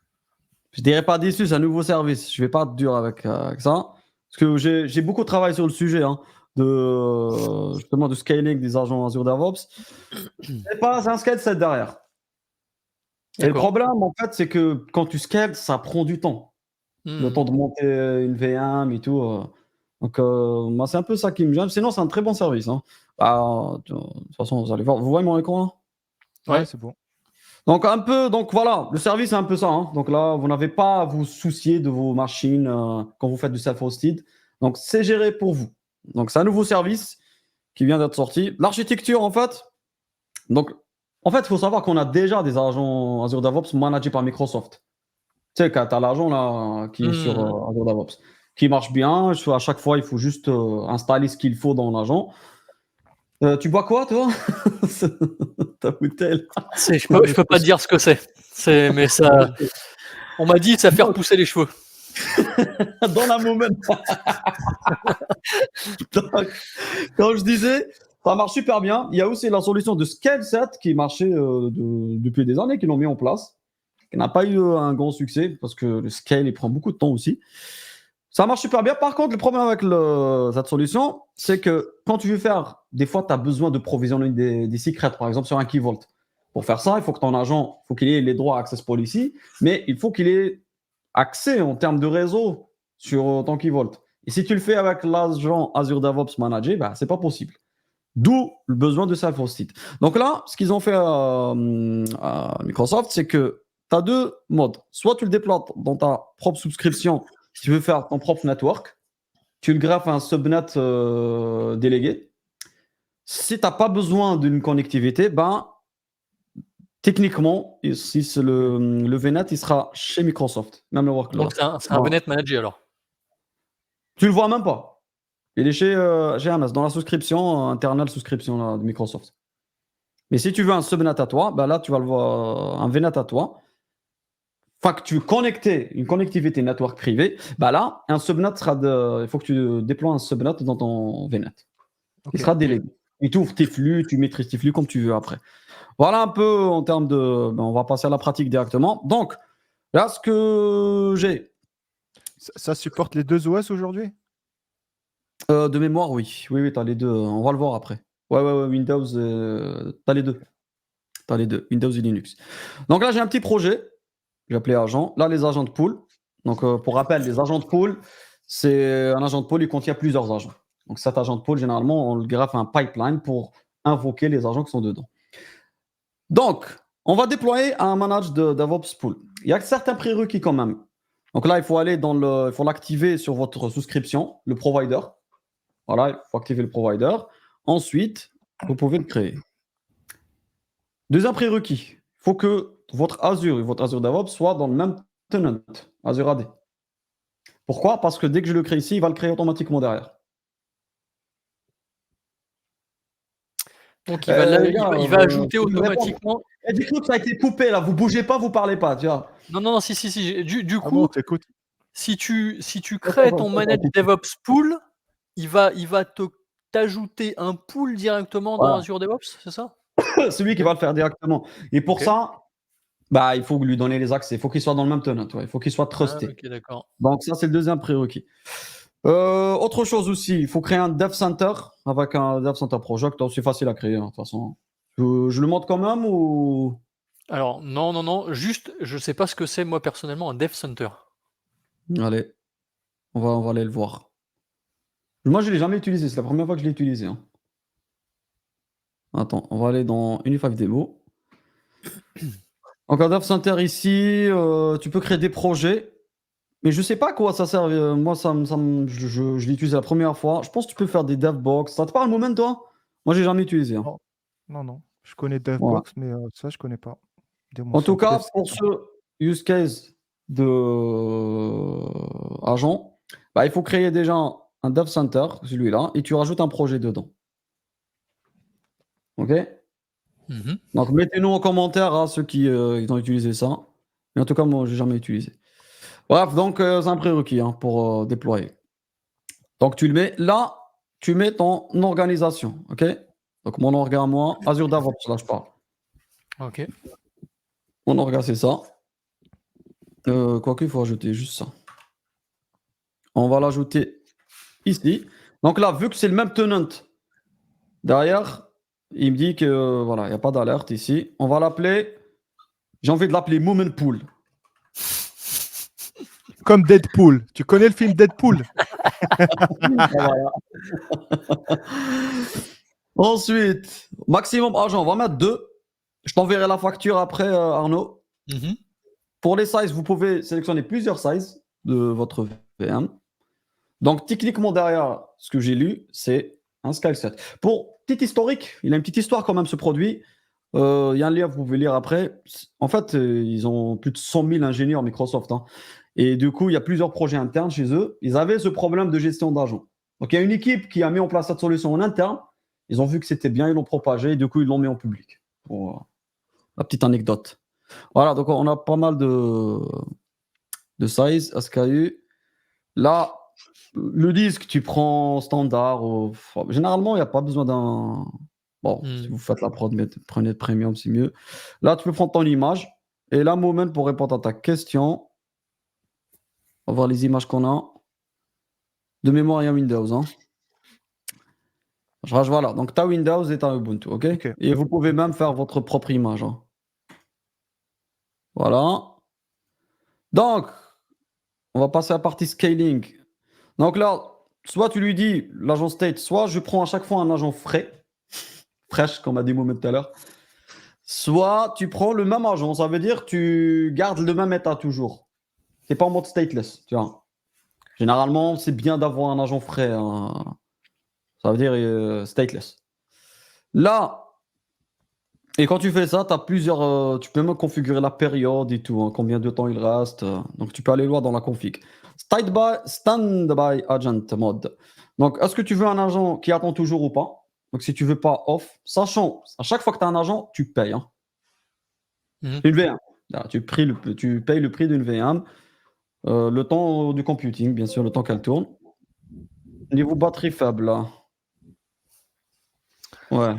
Je dirais pas déçu, c'est un nouveau service. Je vais pas être dur avec ça. Parce que j'ai beaucoup travaillé sur le sujet hein, justement de scaling des agents Azure DevOps. C'est un scale set derrière. Et le d'accord. problème, en fait, c'est que quand tu scales, ça prend du temps. Le Hmm. temps de monter une VM et tout. Donc, moi, c'est un peu ça qui me gêne. Sinon, c'est un très bon service. Hein. Bah, de toute façon, vous allez voir. Vous voyez mon écran là Ouais, Ouais. c'est bon. Donc voilà, le service c'est un peu ça. Hein. Donc là, vous n'avez pas à vous soucier de vos machines quand vous faites du self-hosted. Donc c'est géré pour vous. Donc c'est un nouveau service qui vient d'être sorti. L'architecture en fait. Donc en fait, il faut savoir qu'on a déjà des agents Azure DevOps managés par Microsoft. Tu sais, quand tu as l'agent là qui est sur Hmm. Azure DevOps, qui marche bien. À chaque fois, il faut juste installer ce qu'il faut dans l'agent. Tu bois quoi, toi ta bouteille Je peux pas te dire ce que c'est. Mais ça, on m'a dit ça fait repousser les cheveux. dans la moment. Quand je disais, ça marche super bien. Il y a aussi la solution de ScaleSet qui marchait depuis des années, qu'ils l'ont mis en place, qui n'a pas eu un grand succès parce que le scale, il prend beaucoup de temps aussi. Ça marche super bien. Par contre, le problème avec cette solution, c'est que quand tu veux faire, des fois, tu as besoin de provisionner des secrets, par exemple sur un Key Vault. Pour faire ça, il faut que ton agent, faut qu'il ait les droits Access Policy, mais il faut qu'il ait accès en termes de réseau sur ton Key Vault. Et si tu le fais avec l'agent Azure DevOps Manager, bah, c'est pas possible. D'où le besoin de self-hosted. Donc là, ce qu'ils ont fait à Microsoft, c'est que tu as deux modes. Soit tu le déploies dans ta propre subscription, si tu veux faire ton propre network, tu le greffes à un subnet délégué. Si tu n'as pas besoin d'une connectivité, ben, techniquement, si c'est le VNet, il sera chez Microsoft, même le workload. Donc c'est un VNet managé alors. Tu le vois même pas. Il est chez GMS, dans la souscription, internal subscription là, de Microsoft. Mais si tu veux un subnet à toi, ben là, tu vas le voir, un VNet à toi. Enfin, que tu connectais une connectivité network privée, ben là, un subnet sera il faut que tu déploies un subnet dans ton VNet. Il sera délégué. Et tu ouvres tes flux, tu maîtrises tes flux comme tu veux après. Voilà un peu en termes de... Ben, on va passer à la pratique directement. Donc, là, ce que j'ai... Ça supporte les deux OS aujourd'hui? De mémoire, oui. Oui, tu as les deux. On va le voir après. Ouais, Windows, tu as les deux. Tu as les deux, Windows et Linux. Donc là, j'ai un petit projet. J'ai appelé agent. Là, les agents de pool. Donc, pour rappel, les agents de pool, c'est un agent de pool, il contient plusieurs agents. Donc, cet agent de pool, généralement, on le greffe à un pipeline pour invoquer les agents qui sont dedans. Donc, on va déployer un manage de DevOps pool. Il y a certains prérequis quand même. Donc là, il faut aller il faut l'activer sur votre souscription, le provider. Voilà, il faut activer le provider. Ensuite, vous pouvez le créer. Deuxième prérequis, il faut que votre Azure et votre Azure DevOps soient dans le même tenant, Azure AD. Pourquoi? Parce que dès que je le crée ici, il va le créer automatiquement derrière. Donc il va ajouter automatiquement. Du coup, ça a été coupé là, vous bougez pas, vous parlez pas, tu vois. Non, si. Du Ah coup, bon, t'écoutes. si tu crées ton manage DevOps pool, il va t'ajouter un pool directement dans Azure DevOps, c'est ça? Celui qui va le faire directement. Et pour ça, bah, il faut lui donner les accès. Il faut qu'il soit dans le même tenant. Il faut qu'il soit trusté. Ok, d'accord. Donc ça, c'est le deuxième prérequis. Autre chose aussi, il faut créer un Dev Center avec un Dev Center Project. C'est facile à créer, hein, de toute façon. Je le montre quand même ou... Alors, non. Juste, je sais pas ce que c'est, moi, personnellement, un Dev Center. Allez, on va aller le voir. Moi, je ne l'ai jamais utilisé. C'est la première fois que je l'ai utilisé. Hein. Attends, on va aller dans Unify Demo. Donc, un Dev Center ici, tu peux créer des projets. Mais je sais pas à quoi ça sert. Moi, je l'ai utilisé la première fois. Je pense que tu peux faire des DevBox. Ça te parle, Moment, toi? Moi, j'ai jamais utilisé. Hein. Non. Je connais DevBox, mais ça, je connais pas. En tout cas, pour ce use case de agent, bah, il faut créer déjà un Dev Center, celui-là, et tu rajoutes un projet dedans. OK? Donc, mettez-nous en commentaire à ceux qui ils ont utilisé ça. Mais en tout cas, moi, j'ai jamais utilisé. Bref, donc, c'est un prérequis hein, pour déployer. Donc, tu le mets là, tu mets ton organisation. OK? Donc, mon orga à moi, Azure DevOps, là, je parle. OK. Mon orga, c'est ça. Quoique, il faut ajouter juste ça. On va l'ajouter ici. Donc là, vu que c'est le même tenant, derrière, il me dit que voilà, il n'y a pas d'alerte ici. On va l'appeler, j'ai envie de l'appeler Moment Pool. Comme Deadpool. Tu connais le film Deadpool? Ensuite, maximum agent, on va mettre 2. Je t'enverrai la facture après, Arnaud. Pour les sizes, vous pouvez sélectionner plusieurs sizes de votre VM. Donc, techniquement, derrière ce que j'ai lu, c'est un Skyset. Pour petit historique, il a une petite histoire quand même, ce produit. Il y a un livre, vous pouvez lire après. En fait, ils ont plus de 100 000 ingénieurs Microsoft. Hein. Et du coup, il y a plusieurs projets internes chez eux. Ils avaient ce problème de gestion d'agents. Donc, il y a une équipe qui a mis en place cette solution en interne. Ils ont vu que c'était bien, ils l'ont propagé et du coup, ils l'ont mis en public. Pour la petite anecdote. Voilà, donc on a pas mal de size, SKU. Là, le disque, tu prends standard. Généralement, il n'y a pas besoin d'un... Bon, si vous faites la prod, prenez le premium, c'est mieux. Là, tu peux prendre ton image. Et là, Moment, pour répondre à ta question, on va voir les images qu'on a. De mémoire, il y a Windows. Hein. Voilà, donc tu as Windows et tu as Ubuntu, ok? Et vous pouvez même faire votre propre image. Hein. Voilà. Donc, on va passer à la partie scaling. Donc là, soit tu lui dis l'agent state, soit je prends à chaque fois un agent frais. fraîche, comme a dit Mohamed tout à l'heure. Soit tu prends le même agent, ça veut dire tu gardes le même état toujours. C'est pas en mode stateless, tu vois. Généralement, c'est bien d'avoir un agent frais, hein. Ça veut dire stateless. Là, et quand tu fais ça, tu as plusieurs. Tu peux même configurer la période et tout, hein, combien de temps il reste. Donc tu peux aller loin dans la config. Standby agent mode. Donc, est-ce que tu veux un agent qui attend toujours ou pas? Donc, si tu veux pas off, sachant, à chaque fois que tu as un agent, tu payes, hein. Mhm. Une VM. Là, tu payes le prix d'une VM. Le temps du computing, bien sûr, le temps qu'elle tourne. Niveau batterie faible, là. Ouais.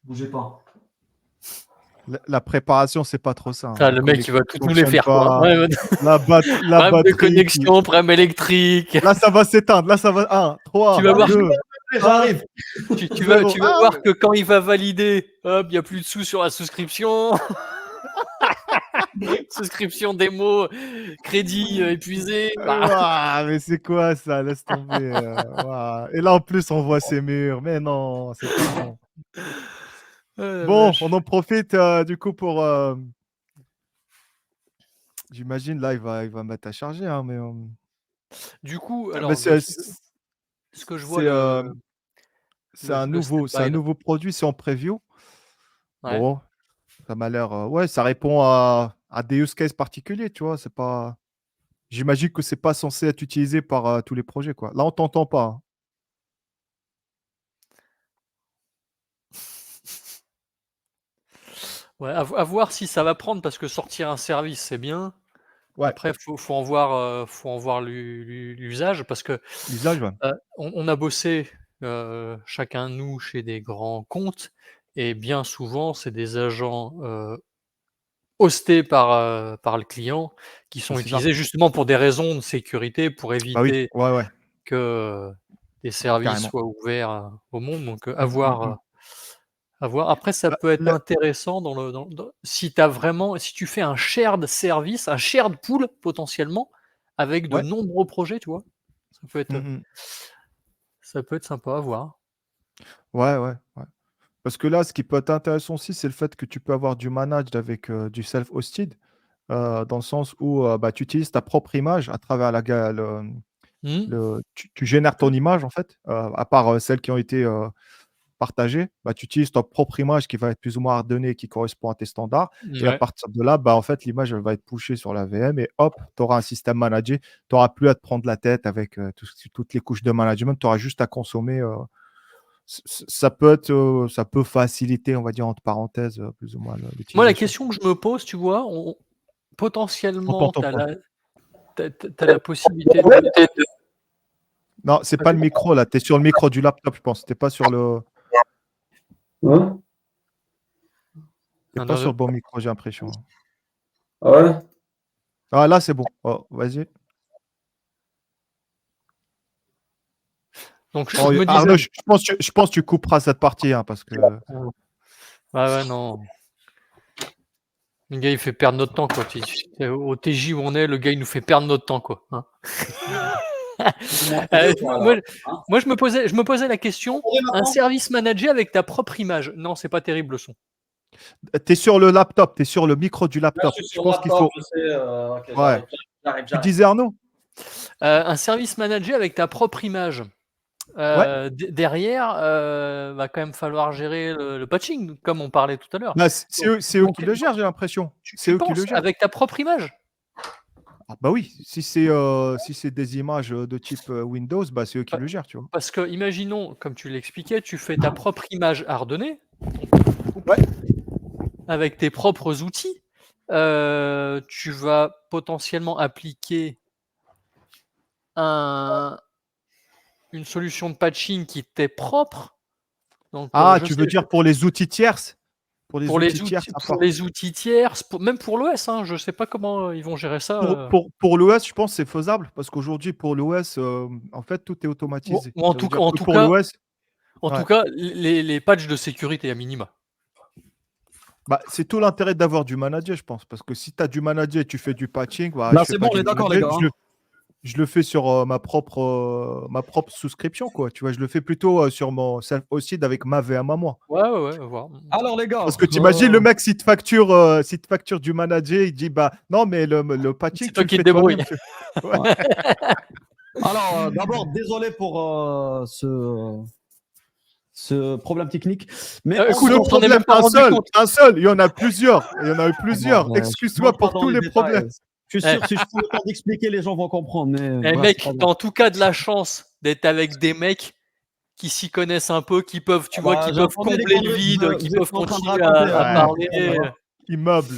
Bougez pas. La préparation, c'est pas trop ça, hein. Ah, La le mec, il va connexion tout nous les fonctionne faire, quoi. pas. Ouais, ouais. La Problème de batterie. connexion, problème électrique. Là, ça va s'éteindre. Là, ça va. 1, 3, Tu vas voir, 2, J'arrive. tu vas Ah, voir que quand il va valider, hop, il n'y a plus de sous sur la souscription. Souscription démo, crédit épuisé. Ouah, mais c'est quoi ça? Laisse tomber. Ouah. Et là, en plus, on voit ces murs. Mais non, c'est pas bon. Bon, on en profite du coup pour. J'imagine là, il va mettre à charger, hein, mais. Du coup, Ah, alors, mais ce que je vois, c'est un nouveau produit, c'est en preview. Ouais. Bon, ça m'a l'air. Ouais, ça répond à des use cases particuliers, tu vois. C'est pas. J'imagine que c'est pas censé être utilisé par tous les projets, quoi. Là, on t'entend pas, hein. Ouais, à voir si ça va prendre parce que sortir un service, c'est bien. Ouais. Après, faut en voir l'usage parce que L'usage, ouais. on a bossé chacun de nous chez des grands comptes et bien souvent, c'est des agents hostés par le client qui sont C'est ça. utilisés justement pour des raisons de sécurité, pour Bah oui, éviter ouais, ouais, que des services carrément. soient ouverts au monde. Donc, à Mmh, mmh, voir. mmh. À voir. Après, ça Bah, peut être intéressant si si tu fais un shared service, un shared pool potentiellement, avec de ouais. nombreux projets, tu vois? Ça peut être, Mmh heu, mh. ça peut être sympa à voir. Ouais, ouais, ouais. Parce que là, ce qui peut être intéressant aussi, c'est le fait que tu peux avoir du managed avec du self-hosted, dans le sens où bah, tu utilises ta propre image à travers Mmh. tu génères ton image en fait, à part celles qui ont été partagées, bah, tu utilises ta propre image qui va être plus ou moins ordonnée, qui correspond à tes standards. Et à Ouais. partir de là, bah, en fait, l'image elle va être pushée sur la VM et hop, tu auras un système managé. Tu n'auras plus à te prendre la tête avec toutes les couches de management. Tu auras juste à consommer. Ça peut faciliter, on va dire entre parenthèses, plus ou moins Moi, la l'utilisation. question que je me pose, tu vois, J'entends potentiellement, ton point. tu la possibilité de Non, c'est pas le micro là, tu es sur le micro du laptop, je pense. Tu es pas sur le Ouais. tu es non, pas non, sur le bon micro, j'ai l'impression. Ah ouais. Ah là, c'est bon. Oh, vas-y. donc je Oh, me disais Arnaud, je pense que tu couperas cette partie, hein, parce que ouais, ouais, non. Le gars, il fait perdre notre temps, quoi. Au TJ où on est, le gars, il nous fait perdre notre temps, quoi, hein. Moi, je me posais la question, un service managé avec ta propre image. Non, c'est pas terrible le son. tu es sur le laptop, tu es sur le micro du laptop. Je pense qu'il faut je sais. Ok, ouais. j'arrive. Tu disais Arnaud? Un service managé avec ta propre image. Ouais. Derrière, va quand même falloir gérer le patching, comme on parlait tout à l'heure. Bah, Donc c'est eux qui le gèrent, j'ai l'impression. C'est tu eux qui le penses gèrent. avec ta propre image? Ah bah oui, si c'est des images, de type, Windows, bah, c'est eux qui Pa le gèrent, tu vois? Parce que imaginons, comme tu l'expliquais, tu fais ta propre image hardenée Ouais. avec tes propres outils. Tu vas potentiellement appliquer un une solution de patching qui t'est propre. Donc, Ah, je tu sais veux dire pour les outils tierces? Pour les outils tierces à pour part. les outils tierces, même pour l'OS, hein, je sais pas comment, ils vont gérer ça, Pour l'OS, je pense que c'est faisable parce qu'aujourd'hui pour l'OS, en fait, tout est automatisé. ou Ça veut dire que pour l'OS en tout ouais, cas, les patchs de sécurité à minima. bah, c'est tout l'intérêt d'avoir du manager, je pense. Parce que si tu as du manager et tu fais du patching, bah, Là, je fais c'est pas bon, on du est d'accord, les manager, gars, hein. je le fais sur ma propre souscription, quoi. Tu vois, je le fais plutôt sur mon self-hosted avec ma VM à moi. Ouais, ouais, ouais, on va voir. Alors, les gars, Parce que t'imagines le mec, s'il te facture du manager, il dit bah non, mais le patching, C'est toi tu le qui te fais débrouilles. toi-même. Ouais. ouais. Alors, d'abord, désolé pour ce problème technique. Mais en Écoute, Le on s'en est problème, même pas rendu compte. un seul, il y en a plusieurs. Il y en a eu plusieurs. je Excuse-toi rentre pas pour dans tous les détails. problèmes. Je suis Eh, sûr, si je prends le temps d'expliquer, les gens vont comprendre. Mais eh, bref, c'est mec, pas t'as grave. en tout cas de la chance d'être avec des mecs qui s'y connaissent un peu, qui peuvent, tu vois, qui J'ai peuvent entendu les combler le conneries vide, que qui vous êtes peuvent en train de continuer raconter. à Ouais. parler. Immeuble.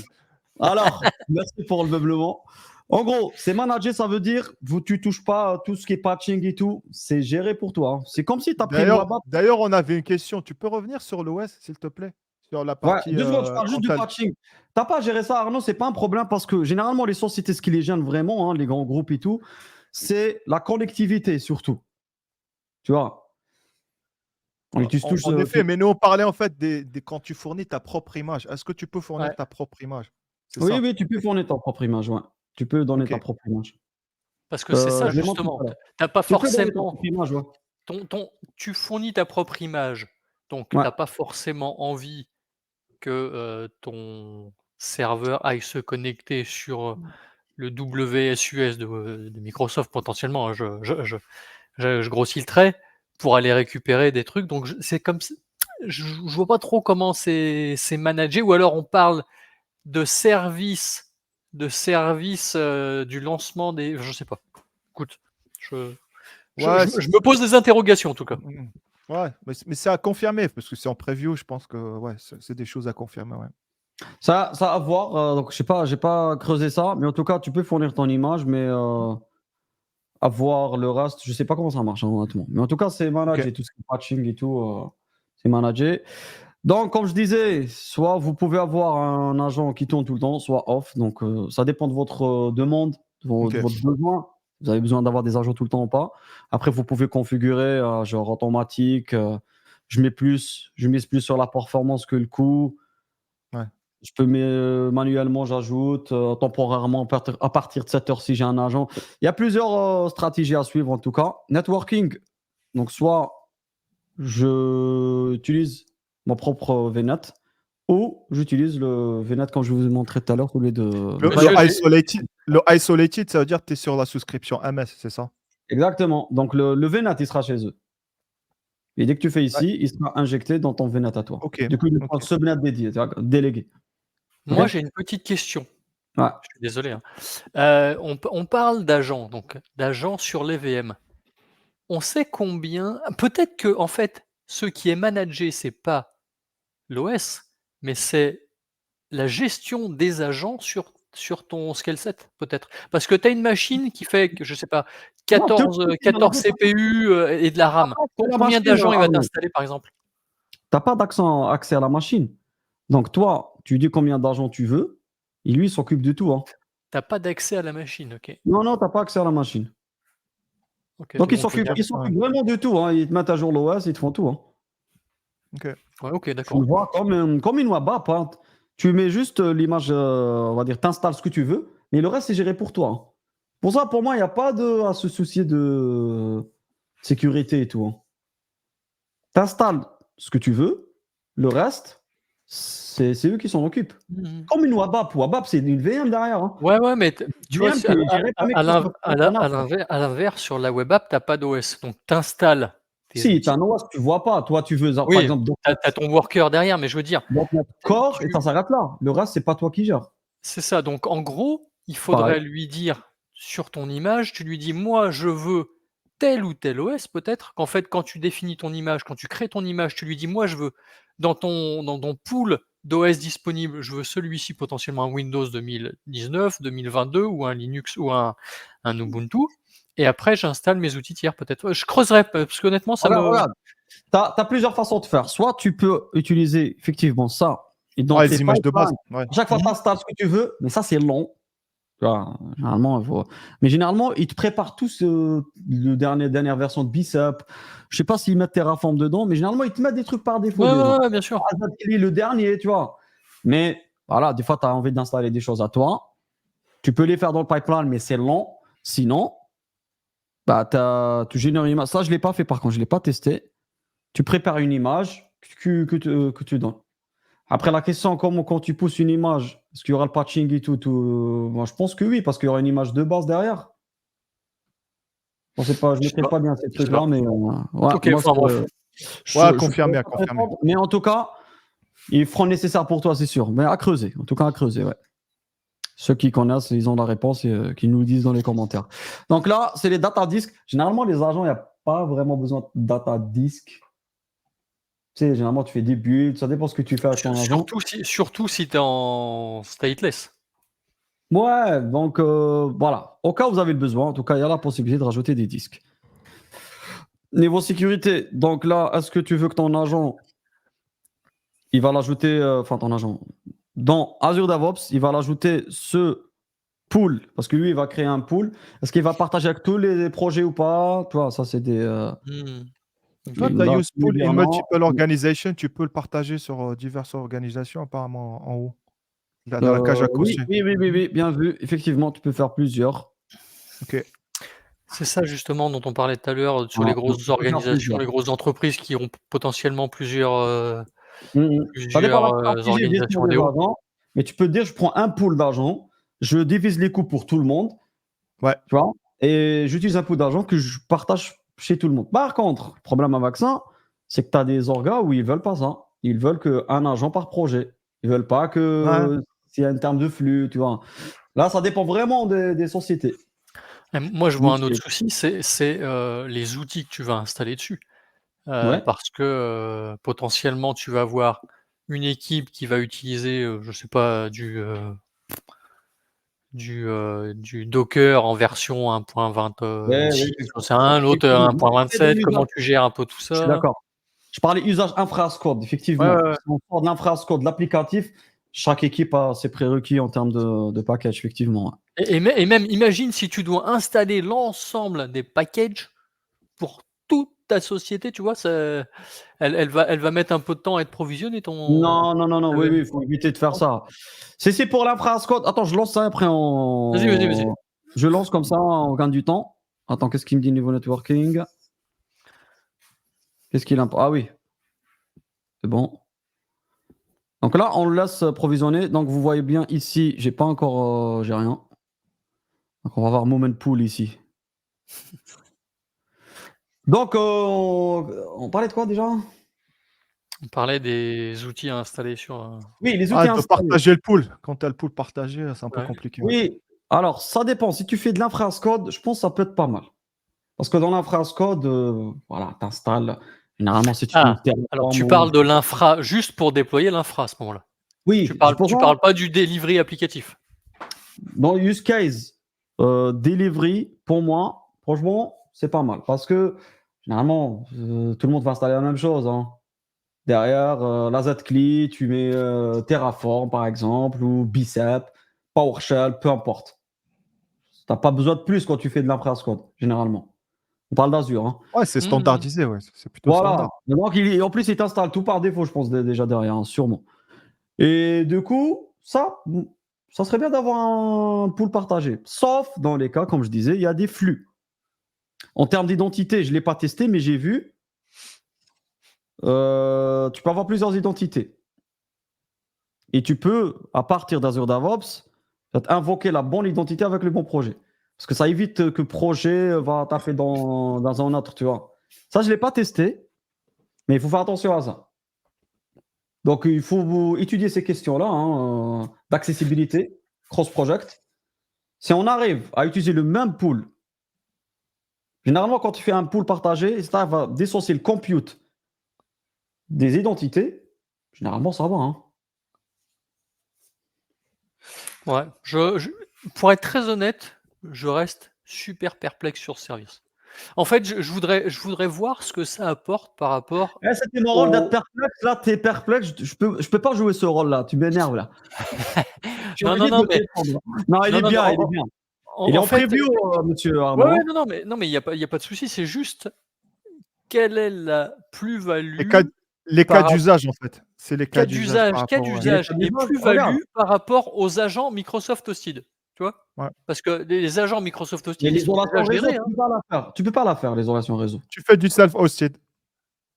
Alors, merci pour le meublement. En gros, c'est manager, ça veut dire tu touches pas à tout ce qui est patching et tout. C'est géré pour toi. Hein. C'est comme si tu as pris une D'ailleurs, WABAP. d'ailleurs, on avait une question. Tu peux revenir sur l'OS, s'il te plaît? Sur la Ouais, partie 2 secondes, je parle juste quand du t'as patching. T'as pas à gérer ça, Arnaud, c'est pas un problème parce que généralement, les sociétés, ce qui les gêne vraiment, hein, les grands groupes et tout, c'est la connectivité surtout. Tu vois, on utilise tous. En effet, mais nous, on parlait en fait quand tu fournis ta propre image. Est-ce que tu peux fournir Ouais. ta propre image? C'est Oui, ça? oui, tu peux fournir ta propre image. Ouais. Tu peux donner ta Ok. propre image. Parce que c'est ça Je l'ai montré tout justement. à l'heure. T'as pas Tu peux donner ta forcément propre image, ouais. tu fournis ta propre image, donc Ouais. t'as pas forcément envie que, ton serveur aille se connecter sur, le WSUS de Microsoft potentiellement, hein. Je grossis le trait pour aller récupérer des trucs, donc c'est comme je vois pas trop comment c'est managé, ou alors on parle de service, du lancement des, je sais pas. Écoute, je Ouais, je me pose des interrogations en tout cas. Mhm. Ouais, mais c'est à confirmer parce que c'est en preview. Je pense que ouais, c'est des choses à confirmer. Ouais. Ça à voir. Donc, je sais pas, j'ai pas creusé ça, mais en tout cas, tu peux fournir ton image, mais à voir le reste, je sais pas comment ça marche, hein, honnêtement. Mais en tout cas, c'est Ok. managé, tout ce qui est patching et tout, c'est managé. Donc, comme je disais, soit vous pouvez avoir un agent qui tourne tout le temps, soit off. Donc, ça dépend de votre demande, de Ok. votre besoin. Vous avez besoin d'avoir des agents tout le temps ou pas. Après, vous pouvez configurer genre automatique. Je mise plus sur la performance que le coût. Ouais. Je peux manuellement, j'ajoute temporairement à partir de 7 heures si j'ai un agent. Il y a plusieurs stratégies à suivre en tout cas. Networking, donc soit j'utilise mon propre VNet ou j'utilise le VNet comme je vous ai montré tout à l'heure, celui de Monsieur, j'ai Le isolated, ça veut dire que tu es sur la souscription MS, c'est ça? Exactement. Donc le VNet, il sera chez eux. Et dès que tu fais Ouais. ici, il sera injecté dans ton VNet à toi. Ok. Du coup, il est Ok. un subnet dédié, délégué. moi, Ok. j'ai une petite question. Ouais. Je suis désolé, hein. On parle d'agents, donc d'agents sur les VM. On sait combien, peut-être que en fait, ce qui est managé, c'est pas l'OS, mais c'est la gestion des agents sur ton scale set, peut-être? Parce que tu as une machine qui fait que, je sais pas, Non, tout 14 CPU, et de la RAM. la Combien machine, d'agents il va Arnaud. t'installer, par exemple? T'as pas accès à la machine. Donc toi, tu dis combien d'argent tu veux, et lui, il s'occupe de tout. Hein. Tu pas d'accès à la machine, OK. Non, non, t'as pas accès à la machine. OK, Donc donc Ok. ils s'occupent vraiment de tout. Hein. Ils te mettent à jour l'OS, ils te font tout. Hein. Ok. ouais, OK, Tu le d'accord. vois comme une WABAP. Hein. Tu mets juste l'image, on va dire, t'installes ce que tu veux, mais le reste, c'est géré pour toi. Hein. Pour ça, pour moi, il n'y a pas à se soucier de sécurité et tout. Hein. T'installes ce que tu veux, le reste, c'est eux qui s'en occupent. Mmh. Comme une WABAP. WABAP, c'est une VM derrière. Hein. Ouais, ouais, mais tu vois, VM qui est géré par Microsoft. à l'inverse, sur la web app, tu pas d'OS, donc tu installes tes Si, tu as outils. un OS, tu vois pas. Toi, tu veux, par Oui, exemple, tu as ton worker derrière, mais je veux dire, .NET tu Core et ça s'arrête là. Le reste, c'est pas toi qui gères. c'est ça, donc en gros, il Pareil. faudrait lui dire sur ton image, tu lui dis: «Moi, je veux tel ou tel OS», peut-être qu'en fait, quand tu définis ton image, quand tu crées ton image, tu lui dis: «Moi, je veux dans ton pool d'OS disponible, je veux celui-ci, potentiellement un Windows 2019, 2022 ou un Linux ou un Ubuntu, et après j'installe mes outils tiers», peut-être. Je creuserai, parce qu'honnêtement, ça Regarde, me regarde. Tu as plusieurs façons de faire. Soit tu peux utiliser effectivement ça et dans Ouais, tes les images de base. pipelines, Ouais. à chaque fois, Mmh. tu installes ce que tu veux, mais ça, c'est long. Tu vois, généralement, mais généralement, ils te préparent tous dernière version de Bicep. Je sais pas s'ils mettent Terraform dedans, mais généralement, ils te mettent des trucs par défaut Ouais, ouais, dedans. ouais, bien sûr. Azad le dernier, tu vois. Mais voilà, des fois, tu as envie d'installer des choses à toi. Tu peux les faire dans le pipeline, mais c'est lent. Sinon, Bah, tu génères une image. Ça, je ne l'ai pas fait par contre, je ne l'ai pas testé. Tu prépares une image que tu donnes. Après, la question, comment quand tu pousses une image, est-ce qu'il y aura le patching et tout, moi, je pense que oui, parce qu'il y aura une image de base derrière. Je ne Je sais maîtrise pas. pas bien ces Je sais trucs-là, pas. mais ouais, Ok, moi, enfin bref. Ouais, je confirmé, pourrais à pas confirmer. répondre, mais en tout cas, ils feront le nécessaire pour toi, c'est sûr. Mais à creuser, en tout cas à creuser, ouais. Ceux qui connaissent, ils ont la réponse et qui nous le disent dans les commentaires. Donc là, c'est les data disques. Généralement, les agents, il n'y a pas vraiment besoin de data disques. Tu sais, généralement, tu fais des builds, ça dépend ce que tu fais avec ton agent. Surtout si tu es en stateless. Ouais, donc voilà. Au cas où vous avez le besoin, en tout cas, il y a la possibilité de rajouter des disques. Niveau sécurité, donc là, est-ce que tu veux que ton agent, il va l'ajouter, enfin ton agent, dans Azure DevOps, il va l'ajouter ce pool, parce que lui, il va créer un pool. Est-ce qu'il va partager avec tous les projets ou pas? Tu vois, ça, c'est des. Toi, tu as Là, Use tu veux Pool in dire non. Multiple Organization, tu peux le partager sur diverses organisations, apparemment, en haut, dans la cage à Oui, cocher. oui, oui, oui, oui, bien vu. Effectivement, tu peux faire plusieurs. Ok. C'est ça justement dont on parlait tout à l'heure sur les Voilà, donc grosses tu peux faire organisations, plusieurs. les grosses entreprises qui ont potentiellement Ça dépend de la plusieurs stratégie de gestion organisations des ADO. agents, mais tu peux te dire, je prends un pool d'argent, je divise les coûts pour tout le monde, Ouais. tu vois, et j'utilise un pool d'argent que je partage chez tout le monde. Par contre, le problème avec ça, c'est que tu as des orgas où ils veulent pas ça. Ils veulent qu'un agent par projet. Ils veulent pas Ouais. que s'il y a un terme de flux, tu vois. Là, ça dépend vraiment des sociétés. Et moi, je vois un autre Oui, souci, c'est les outils que tu vas installer dessus. ouais. Parce que, potentiellement, tu vas avoir une équipe qui va utiliser, je sais pas, du Docker en version Ouais, oui, 1.26, j'en sais ouais, rien, l'autre effectivement. Moi, je parlais 1.27. des Comment usages. tu gères un peu tout Je suis ça? d'accord. Je parlais usage infra-as-code, Ouais, ouais, effectivement. ouais. Si on sort de l'infra-as-code, de l'applicatif, chaque équipe a ses prérequis en termes de package, effectivement. Et même imagine si tu dois installer l'ensemble des packages pour toute ta société, tu vois? Elle va mettre un peu de temps à être provisionnée ton Non, non, non, non, ta oui, oui, VM. il faut éviter de faire ça. C'est pour l'infra-as-code. Attends, je lance ça après Vas-y, vas-y, vas-y. Je lance comme ça, on gagne du temps. Attends, qu'est-ce qu'il me dit niveau networking? Qu'est-ce qu'il a? Ah oui, c'est bon. Donc là, on le laisse provisionner. Donc vous voyez bien ici, j'ai pas encore, j'ai rien. Donc on va voir Moment Pool ici. Donc on parlait de quoi déjà? On parlait des outils à installer sur, Oui, les outils Ah, de installés. partager le pool. Quand tu as le pool partagé, c'est un peu ouais. compliqué. Ouais. Oui, alors ça dépend. Si tu fais de l'infra-as-code, je pense que ça peut être pas mal. Parce que dans l'infra-as-code, voilà, tu installes. Généralement, si tu Ah, utilises alors Terraform tu ou. parles de l'infra juste pour déployer l'infra à ce moment-là? Tu Oui, c'est parles pour tu ça, parles pas du delivery applicatif? dans use case, delivery, pour moi, franchement, c'est pas mal. Parce que généralement, tout le monde va installer la même chose, hein. Derrière, la Z-CLI, tu mets Terraform par exemple, ou Bicep, PowerShell, peu importe. Tu n'as pas besoin de plus quand tu fais de l'infra-as-code, généralement. On parle d'Azure, hein. Ouais, c'est Mmh. standardisé, ouais. C'est plutôt Voilà. standard. Donc, en plus, il t'installe tout par défaut, je pense, déjà derrière, hein, sûrement. Et du coup, ça serait bien d'avoir un pool partagé. Sauf dans les cas, comme je disais, il y a des flux. En termes d'identité, je ne l'ai pas testé, mais j'ai vu. Tu peux avoir plusieurs identités. Et tu peux, à partir d'Azure DevOps, invoquer la bonne identité avec le bon projet. Parce que ça évite que le projet va taper dans un autre, tu vois. Ça, je ne l'ai pas testé, mais il faut faire attention à ça. Donc, il faut étudier ces questions-là, hein, d'accessibilité, cross-project. Si on arrive à utiliser le même pool, généralement, quand tu fais un pool partagé, ça va dissocier le compute des identités. Généralement, ça va, hein. Ouais, pour être très honnête, je reste super perplexe sur ce service. En fait, je voudrais voir ce que ça apporte par rapport C'était mon rôle d'être au perplexe. Là, tu es perplexe. Je peux pas jouer ce rôle-là. Tu m'énerves, là. Tu non, vas non, vite non, me mais défendre. Non, il non, est non, mais bien, il est bien. en Il est en en fait, preview, monsieur ouais, Arnaud, ouais, hein. non, mais il y a pas de souci, c'est juste quelle est la Les cas, plus-value les cas par rap d'usage, en fait. C'est les cas cas d'usage par d'usage cas rapport, ouais. Et les d'usage cas et d'usage, regarde. plus-value par rapport aux agents Microsoft Hosted? tu vois? Ouais. Parce que les agents Microsoft Mais Hosting, ils sont l'isolation déjà réseau, gérés, hein. tu peux pas la faire. Tu peux pas la faire, l'isolation réseau. Tu fais du self-hosted.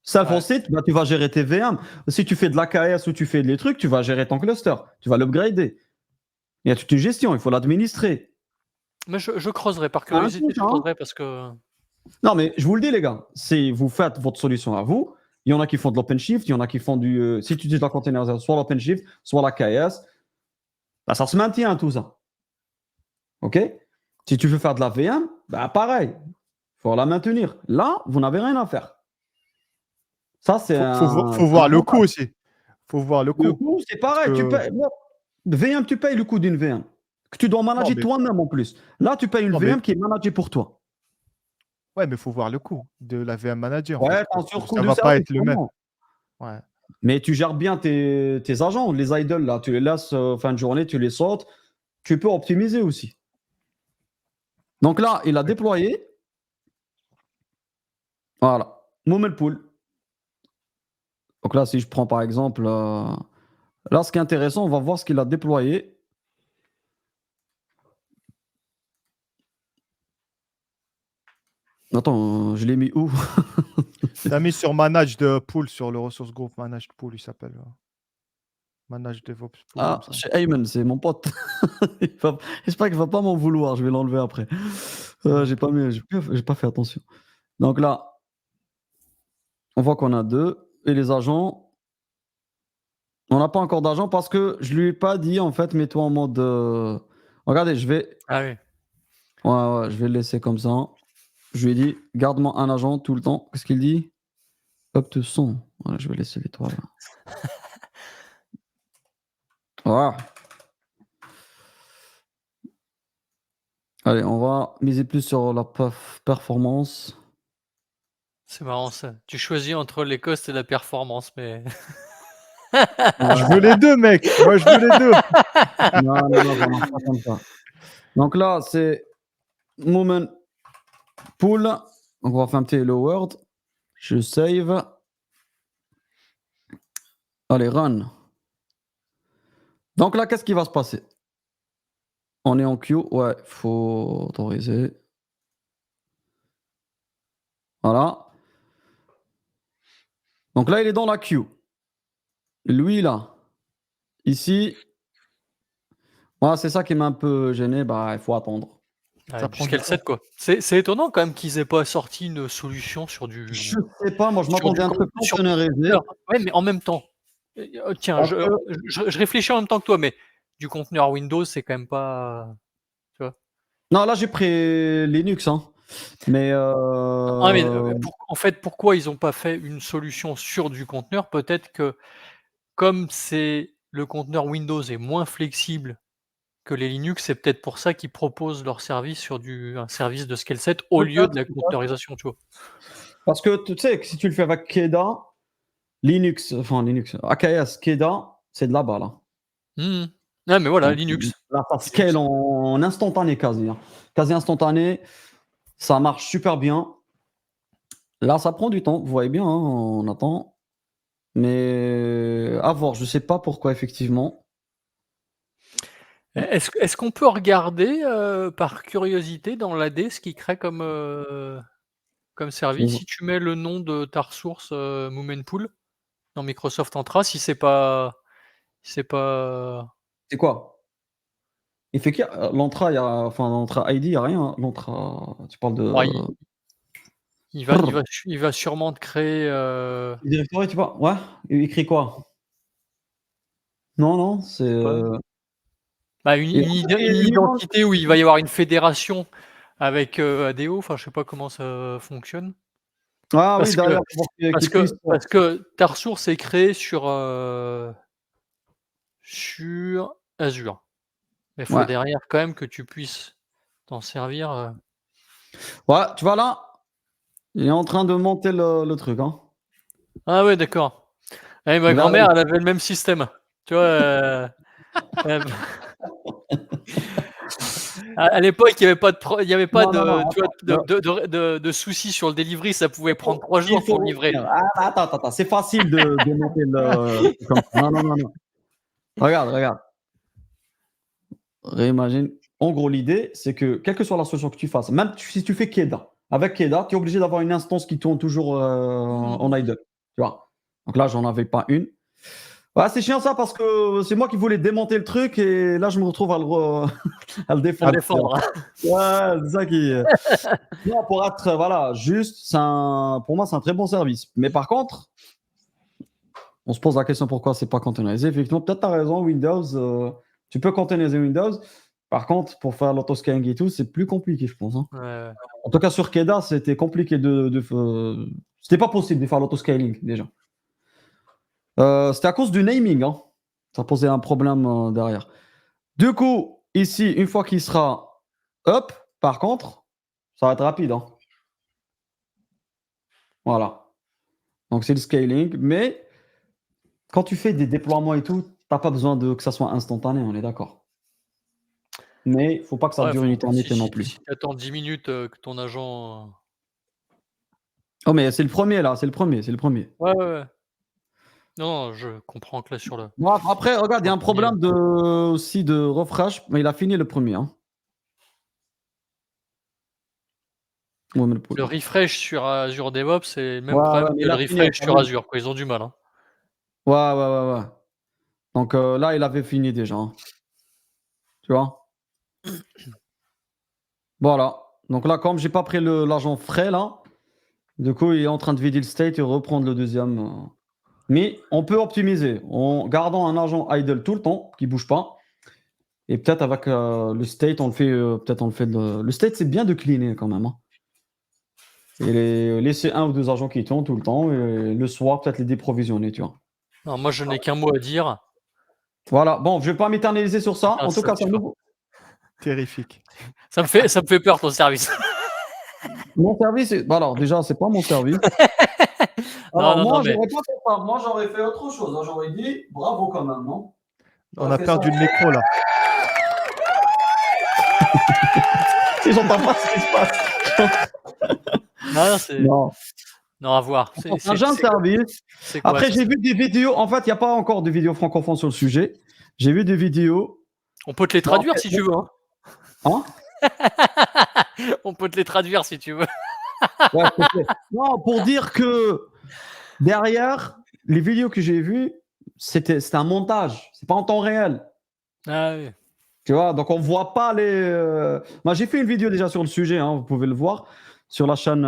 Self-hosted, bah, tu vas gérer tes VM. Si tu fais de l'AKS ou tu fais des trucs, tu vas gérer ton cluster. Tu vas l'upgrader. Il y a toute une gestion, il faut l'administrer. Mais je creuserai, par C'est un curiosité, truc, je hein. creuserai parce que Non, mais je vous le dis, les gars, si vous faites votre solution à vous, il y en a qui font de l'OpenShift, il y en a qui font du. Si tu utilises la containerisation, soit l'OpenShift, soit l'AKS, bah, ça se maintient tout ça. OK? Si tu veux faire de la VM, bah, pareil, il faut la maintenir. Là, vous n'avez rien à faire. Ça, c'est Faut voir le coût aussi. Faut voir le Le coût. coût, c'est Parce pareil. Tu que payes. VM, tu payes le coût d'une VM. Que tu dois non, manager mais toi-même en plus. Là, tu payes une non, mais VM qui est managée pour toi. ouais, mais faut voir le coût de la VM Manager, en Ouais, fait, t'as un parce que surcoût ça de va pas service, être le même. vraiment. Ouais. Mais tu gères bien tes agents, les idles, là. Tu les laisses fin de journée, tu les sautes. Tu peux optimiser aussi. Donc là, il a déployé. Voilà. Momentpool. Donc là, si je prends par exemple. Là, ce qui est intéressant, on va voir ce qu'il a déployé. Attends, je l'ai mis où? T'as mis sur Manage de Pool, sur le ressource group Manage Pool, il s'appelle. Manage DevOps Pool, Ah, comme ça. chez Ayman, c'est mon pote. J'espère qu'il va pas m'en vouloir, je vais l'enlever après. J'ai pas fait attention. Donc là, on voit qu'on a 2. Et les agents, on n'a pas encore d'argent parce que je lui ai pas dit, en fait, mets-toi en mode. Regardez, je vais. ah oui. Ouais, je vais le laisser comme ça. Je lui ai dit, garde-moi un agent tout le temps. Qu'est-ce qu'il dit? Up to 100. Voilà, je vais laisser l'étoile. Voilà. Allez, on va miser plus sur la performance. C'est marrant ça. Tu choisis entre les costs et la performance, mais Je veux les deux, mec. Moi, je veux les deux. Non, ça marche pas comme ça. Donc là, c'est Moment Pool. Donc on va faire un petit Hello World. Je save. Allez, run. Donc là, qu'est-ce qui va se passer? On est en queue. Ouais, faut autoriser. Voilà. Donc là, il est dans la queue. Lui, là. Ici. Voilà, c'est ça qui m'a un peu gêné. Bah, il faut attendre. ouais, Ça du prend du Scale temps. 7 quoi. C'est étonnant quand même qu'ils aient pas sorti une solution sur du Je sais pas, moi je sur m'attendais du à un con truc sur du containerisé. conteneur. Ouais, mais en même temps, tiens, Parce que je réfléchis en même temps que toi, mais du conteneur Windows, c'est quand même pas, tu vois? non, là j'ai pris Linux, hein. Mais Ah mais, en fait, pourquoi ils ont pas fait une solution sur du conteneur? Peut-être que comme c'est le conteneur Windows est moins flexible que les Linux, c'est peut-être pour ça qu'ils proposent leur service sur un service de Scale 7 au lieu de la peut-être. conteneurisation, tu vois? Parce que tu sais que si tu le fais avec Keda, Linux, AKS, Keda, c'est de là-bas là. Mmh. Ouais, mais voilà, Donc, Linux. là, ça Linux. scale en instantané quasi, hein. Quasi instantané, ça marche super bien. Là, ça prend du temps, vous voyez bien, hein, on attend. Mais à voir, je sais pas pourquoi effectivement. Est-ce qu'on peut regarder, par curiosité dans l'AD ce qu'il crée comme service? Si tu mets le nom de ta ressource, Moomenpool dans Microsoft Entra, si c'est pas C'est quoi? Il fait qu'il l'Entra, l'Entra ID, il n'y a rien, hein. L'Entra, tu parles de. ouais, il va sûrement te créer, Directory, tu vois? Ouais, il écrit quoi? Non, c'est. je sais pas, bah, une Et une en ide fait, une il lui manque. identité où il va y avoir une fédération avec, ADO, enfin je sais pas comment ça fonctionne. Ah oui, Parce que derrière, pour parce qu'il que puisse. parce que ta ressource est créée sur Azure. Mais il faut Ouais. derrière quand même que tu puisses t'en servir, Ouais, tu vois là, il est en train de monter le truc, hein. ah ouais, d'accord. Ah, ma Là, grand-mère, elle avait le même système. Tu vois, elle à l'époque, il y avait pas non, de tu vois, attends. de soucis sur le delivery, ça pouvait prendre 3 Il jours pour faut livrer. revenir. Ah, attends, c'est facile de monter le comme ça. Non. Regarde. Réimagine. en gros, l'idée, c'est que quelle que soit la solution que tu fasses, même si tu fais Keda, avec Keda, tu es obligé d'avoir une instance qui tourne toujours en idle. Tu vois. Donc là, j'en avais pas une. Ouais, c'est chiant ça parce que c'est moi qui voulais démonter le truc et là, je me retrouve à à le À défendre. défendre. Ouais, c'est ça qui. Non, pour être juste, pour moi, c'est un très bon service. Mais par contre, on se pose la question pourquoi c'est pas containerisé. Effectivement, peut-être tu as raison, Windows, tu peux containeriser Windows. Par contre, pour faire l'autoscaling et tout, c'est plus compliqué, je pense. Hein. Ouais. En tout cas, sur Keda, c'était compliqué c'était pas possible de faire l'autoscaling déjà. C'était à cause du naming. Hein. Ça posait un problème derrière. Du coup, ici, une fois qu'il sera up, par contre, ça va être rapide. Hein. Voilà. Donc, c'est le scaling. Mais quand tu fais des déploiements et tout, t'as pas besoin que ça soit instantané, on est d'accord. Mais il faut pas que ça Ouais, dure une éternité non si plus. tu attends 10 minutes, que ton agent, Oh, mais c'est le premier là, c'est le premier. ouais. Non, je comprends que là sur le Bon, après, regarde, il y a un premier, problème aussi de refresh, mais il a fini le premier. Hein. Ouais, mais le refresh sur Azure DevOps, c'est le même ouais, problème mais que il le a fini. refresh sur Azure, quoi. Ils ont du mal, hein. Ouais. Donc là, il avait fini déjà. Hein. Tu vois? Voilà. Donc là, comme j'ai pas pris l'argent frais là, du coup, il est en train de vider le state et reprendre le deuxième. Mais on peut optimiser en gardant un agent idle tout le temps, qui bouge pas. Et peut-être avec le state, on le fait. Le state, c'est bien de cleaner quand même. Hein. Et laisser un ou deux agents qui tournent tout le temps. Et le soir, peut-être les déprovisionner, tu vois. Non, moi, je n'ai qu'un mot à dire. Voilà. Bon, je vais pas m'éterniser sur ça. Ah, En tout ça cas, c'est un suffira. nouveau. Terrifique. Ça me fait peur ton service. Mon service, bah alors déjà, c'est pas mon service. Non, Alors non, moi, non, mais j'aurais pas fait ça. Moi, j'aurais fait autre chose. Hein. J'aurais dit bravo quand même, non? On J'aurais a fait perdu ça. le micro là. Et j'entends pas ce qui se passe. non, c'est Non. non, à voir. C'est un jeune service. C'est quoi Après, ça? j'ai vu des vidéos. En fait, il n'y a pas encore de vidéos francophones sur le sujet. J'ai vu des vidéos. On peut te les Bon, traduire après, si tu veux, hein. hein? On peut te les traduire si tu veux. Ouais, s'il te plaît. Non, pour dire que derrière, les vidéos que j'ai vues, c'était un montage. C'est pas en temps réel. Ah oui. Tu vois, donc on voit pas les. Moi, j'ai fait une vidéo déjà sur le sujet, hein, vous pouvez le voir sur la chaîne,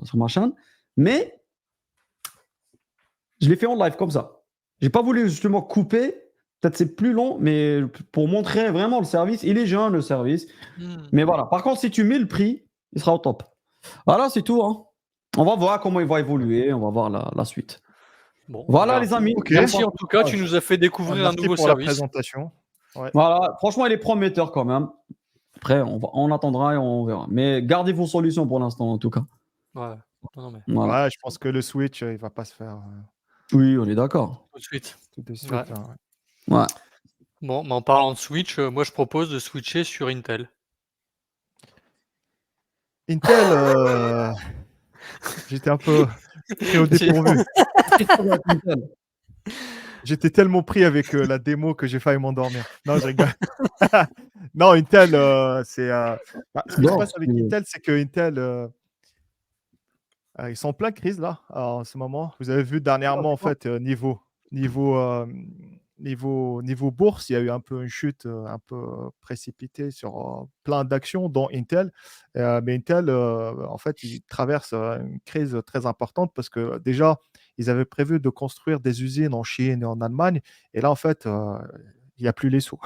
sur ma chaîne, mais je l'ai fait en live comme ça. J'ai pas voulu justement couper. Peut-être c'est plus long, mais pour montrer vraiment le service. Il est jeune le service, Mmh. mais voilà. Par contre, si tu mets le prix, il sera au top. Voilà, c'est tout. Hein. On va voir comment il va évoluer. On va voir la suite. Bon, on Voilà verra. les amis. Ok. Merci en tout cas, tu nous as fait découvrir un Merci nouveau pour la service. présentation. Ouais. Voilà, franchement, il est prometteur quand même. Après, on attendra et on verra. Mais gardez vos solutions pour l'instant, en tout cas. Ouais. Non, mais Voilà. Ouais, je pense que le switch, il va pas se faire Oui, on est d'accord. tout de suite. tout de suite. Ouais. Hein, ouais. Ouais. Bon, mais en parlant de Switch, moi je propose de switcher sur Intel. Intel, j'étais un peu pris au dépourvu. J'étais tellement pris avec la démo que j'ai failli m'endormir. Non, je rigole. Non, Intel, c'est. Ce qui se Non, passe avec Intel, c'est que Intel, ils sont en pleine crise là, en ce moment. Vous avez vu dernièrement, en fait, niveau bourse, il y a eu un peu une chute un peu précipitée sur plein d'actions, dont Intel. Mais Intel, en fait, il traverse une crise très importante parce que déjà, ils avaient prévu de construire des usines en Chine et en Allemagne. Et là, en fait, il n'y a plus les sous.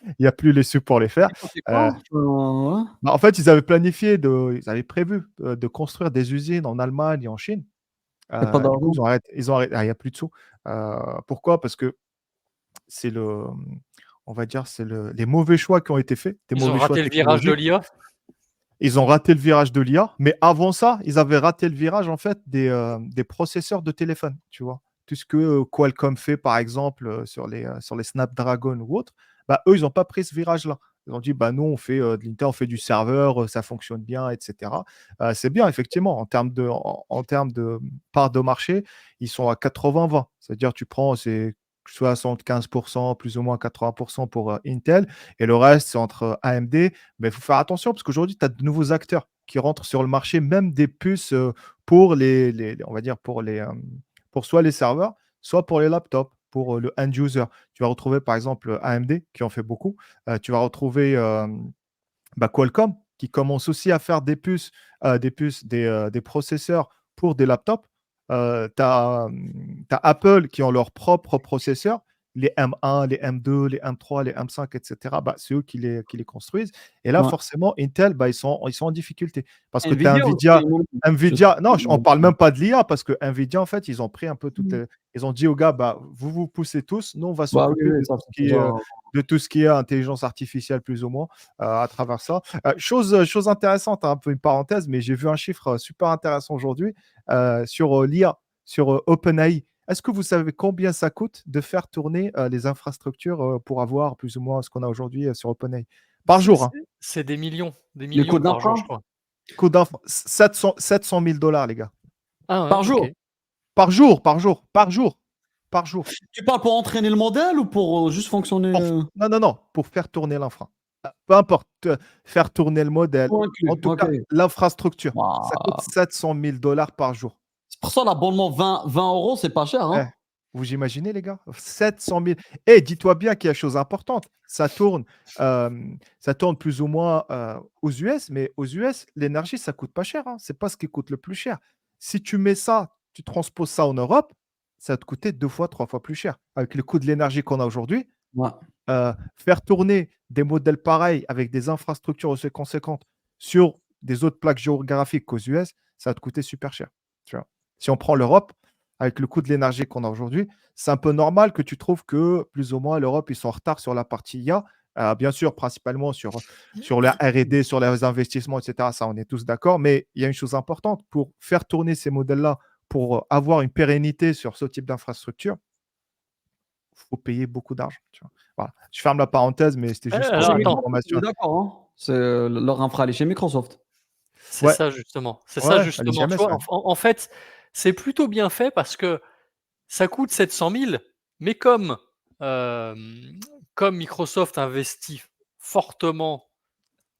Il n'y a plus les sous pour les faire. C'est quoi ouais. En fait, ils avaient prévu de construire des usines en Allemagne et en Chine. Y a pas Du coup, d'argent. ils ont arrêté. Ah, il n'y a plus de sous. Pourquoi? Parce que c'est on va dire, les mauvais choix qui ont été faits, des Ils ont mauvais choix raté le virage de technologiques. l'IA. Ils ont raté le virage de l'IA, mais avant ça, ils avaient raté le virage en fait des processeurs de téléphone, tu vois. Tout ce que Qualcomm fait, par exemple, sur les Snapdragon ou autres, bah, eux, ils n'ont pas pris ce virage-là. Ils ont dit, bah, nous, on fait de l'Intel, on fait du serveur, ça fonctionne bien, etc. C'est bien, effectivement, en termes de part de marché, ils sont à 80-20. C'est-à-dire, tu prends, c'est 75%, plus ou moins 80% pour Intel, et le reste, c'est entre AMD. Mais il faut faire attention parce qu'aujourd'hui, tu as de nouveaux acteurs qui rentrent sur le marché, même des puces pour on va dire, pour soit les serveurs, soit pour les laptops, pour le end user. Tu vas retrouver par exemple AMD qui en fait beaucoup. Tu vas retrouver Qualcomm qui commence aussi à faire des processeurs pour des laptops. Tu as Apple qui ont leurs propres processeurs, les M1, les M2, les M3, les M5, etc. C'est eux qui les construisent. Et là, Ouais. forcément, Intel, ils sont en difficulté. Parce que tu as Nvidia aussi, Nvidia, non, on ne parle même pas de l'IA, parce que Nvidia, en fait, ils ont pris un peu ils ont dit aux gars, vous vous poussez tous, nous, on va Bah oui, s'occuper oui, ça, c'est de tout ce qui est intelligence artificielle, plus ou moins, à travers ça. Chose intéressante, un peu une parenthèse, mais j'ai vu un chiffre super intéressant aujourd'hui sur l'IA, sur OpenAI. Est-ce que vous savez combien ça coûte de faire tourner les infrastructures pour avoir plus ou moins ce qu'on a aujourd'hui sur OpenAI par C'est jour, c'est hein. c'est des Les millions coûts par jour, d'infra je crois. Coût d'infra 700 000 $, les gars. Ah par ouais, jour. OK. Par jour, par jour, par jour, par jour. Tu parles pour entraîner le modèle ou pour juste fonctionner Non, non, non, pour faire tourner l'infra. Peu importe, faire tourner le modèle. tout En inclus? tout Ok. cas, l'infrastructure, ça coûte Waouh. 700 000 $ par jour. C'est pour ça l'abonnement 20 euros, c'est pas cher, Eh, hein? vous imaginez, les gars? 700 000. Et dis-toi bien qu'il y a chose importante. Ça tourne plus ou moins aux US, mais aux US, l'énergie, ça coûte pas cher, hein. C'est pas ce qui coûte le plus cher. Si tu mets ça, tu transposes ça en Europe, ça va te coûter 2 fois, 3 fois plus cher. Avec le coût de l'énergie qu'on a aujourd'hui, Ouais. faire tourner des modèles pareils avec des infrastructures aussi conséquentes sur des autres plaques géographiques qu'aux US, ça va te coûter super cher. Tu vois. Si on prend l'Europe, avec le coût de l'énergie qu'on a aujourd'hui, c'est un peu normal que tu trouves que plus ou moins l'Europe, ils sont en retard sur la partie IA. Bien sûr, principalement sur la R&D, sur les investissements, etc. Ça, on est tous d'accord. Mais il y a une chose importante, pour faire tourner ces modèles-là, pour avoir une pérennité sur ce type d'infrastructure, il faut payer beaucoup d'argent. Tu vois. Voilà. Je ferme la parenthèse, mais c'était juste Alors Chez une attends, Microsoft, on information. est d'accord, hein? C'est leur infra, elle est chez Microsoft. c'est Ouais, ça justement. C'est ça ouais, elle est justement, tu GMS, vois? ouais. En fait, c'est plutôt bien fait parce que ça coûte 700 000, mais hem, comme Microsoft investit fortement,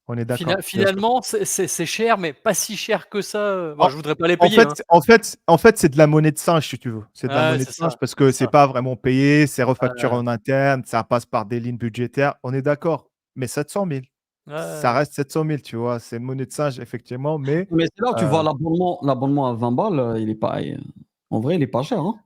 On est d'accord, bien sûr. finalement, c'est cher, mais pas si cher que ça, bon, En, je voudrais pas les en payer, fait, hein. c'est de la monnaie de singe, si tu veux. C'est de la Ouais, monnaie de singe parce c'est que c'est ça. pas vraiment payé, c'est refacturé Ouais, en interne, ça passe par des lignes budgétaires. On est d'accord. Mais 700 000, ça ouais. reste 700 000, tu vois. C'est une monnaie de singe, effectivement, mais Mais c'est là où tu vois euh, l'abonnement à 20 balles, il est pas, en vrai, il est pas cher, hein?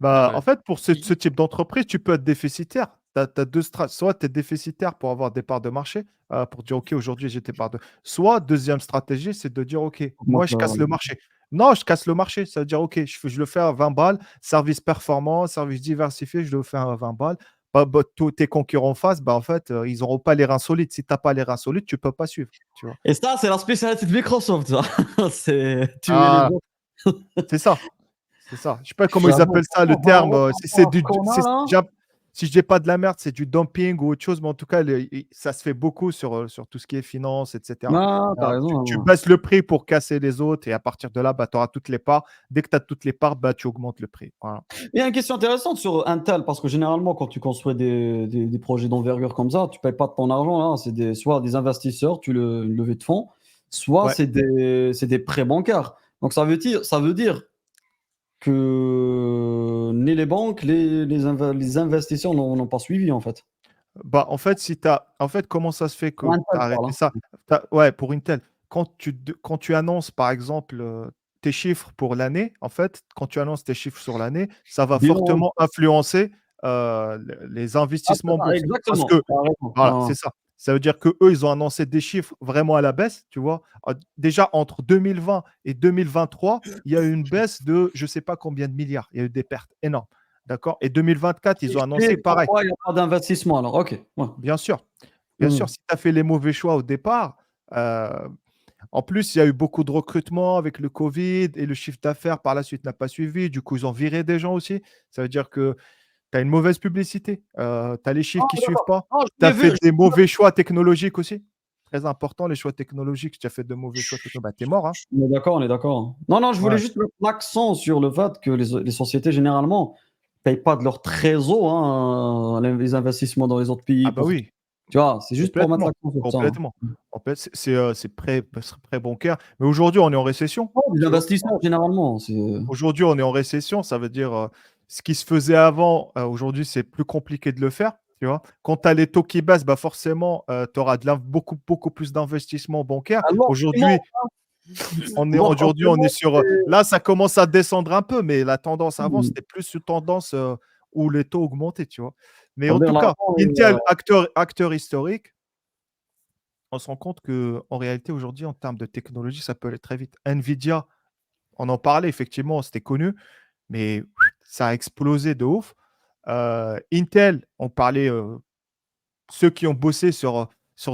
En Ouais. fait, pour ce I type d'entreprise, tu peux être déficitaire. Tu as 2 strates. Soit tu es déficitaire pour avoir des parts de marché, pour dire: «OK, aujourd'hui, j'ai des parts de», soit deuxième stratégie, c'est de dire: «OK, moi, Augmente je casse le marché». Non, je casse le marché, ça veut dire: «OK, je le fais à 20 balles, service performant, service diversifié, je le fais à 20 balles». Tous tes concurrents en face, en fait, ils n'auront pas les reins solides. Si tu as pas les reins solides, tu peux pas suivre, tu vois? Et ça, c'est la spécialité de Microsoft, ça. C'est tuer les Ah, autres. c'est ça. C'est ça. Je sais pas comment ils J'avoue, appellent ça, le franchement, 20 terme, € si par c'est rapport à ce du qu'on a là. si je dis pas de la merde, c'est du dumping ou autre chose, mais en tout cas, ça se fait beaucoup sur tout ce qui est finance, et cetera. Ah, tu as raison, Tu hein. baisses le prix pour casser les autres, et à partir de là, tu auras toutes les parts. Dès que tu as toutes les parts, tu augmentes le prix. Voilà. Il y a une question intéressante sur Intel, parce que généralement, quand tu construis des projets d'envergure comme ça, tu ne payes pas de ton argent, là. C'est soit des investisseurs, une levée de fonds, soit Ouais. c'est des prêts bancaires. Donc ça veut dire que ni les banques, les investisseurs n'ont pas suivi, en fait. En fait, comment ça se fait que Pour tu Intel, as je parle, arrêté hein. ça? Ouais, pour Intel. Quand tu annonces, par exemple, tes chiffres pour l'année, en fait, quand tu annonces tes chiffres sur l'année, ça va Bilan. fortement influencer les Ah, investissements en bourse. Parce exactement, que, tu as raison. voilà, Ouais, ouais. c'est ça. Ça veut dire qu'eux, ils ont annoncé des chiffres vraiment à la baisse, tu vois. Déjà, entre 2020 et 2023, il y a eu une baisse de je ne sais pas combien de milliards. Il y a eu des pertes énormes. D'accord? Et 2024, Ce qui ils ont annoncé explique pareil. pourquoi il n'y a pas d'investissement, alors. OK, ouais. Bien sûr. Bien sûr, Mmh. si tu as fait les mauvais choix au départ, en plus, il y a eu beaucoup de recrutement avec le covid et le chiffre d'affaires par la suite n'a pas suivi. Du coup, ils ont viré des gens aussi. Ça veut dire que tu as une mauvaise publicité, tu as les chiffres Ah, qui suivent d'accord. pas, Non, tu je as l'ai vu, fait des mauvais choix technologiques aussi. Très important, les choix technologiques. Si tu as fait de mauvais choix technologiques, tu es mort, hein. on est d'accord, on est d'accord. Non, non, je voulais Ouais. juste mettre l'accent sur le fait que les sociétés, généralement, payent pas de leur trésor les investissements dans les autres pays. Ah bah oui, Tu vois, c'est juste pour mettre complètement, l'accent sur ça. complètement. En fait, c'est prêt bancaire. Mais aujourd'hui, on est en récession. Oh, les Tu vois. investisseurs, généralement. Aujourd'hui, on est en récession. Ça veut dire ce qui se faisait avant, aujourd'hui, c'est plus compliqué de le faire. Tu vois. Quand tu as les taux qui baissent, bah forcément, tu auras beaucoup, beaucoup plus d'investissements bancaires. Alors, Aujourd'hui, on est sur. Là, ça commence à descendre un peu, mais la tendance avant, c'était plus une tendance où les taux augmentaient, tu vois. Mais en tout cas, Intel, acteur historique, on se rend compte qu'en réalité, aujourd'hui, en termes de technologie, ça peut aller très vite. Nvidia, on en parlait, effectivement, c'était connu, mais ça a explosé de ouf. Intel, on parlait, ceux qui ont bossé sur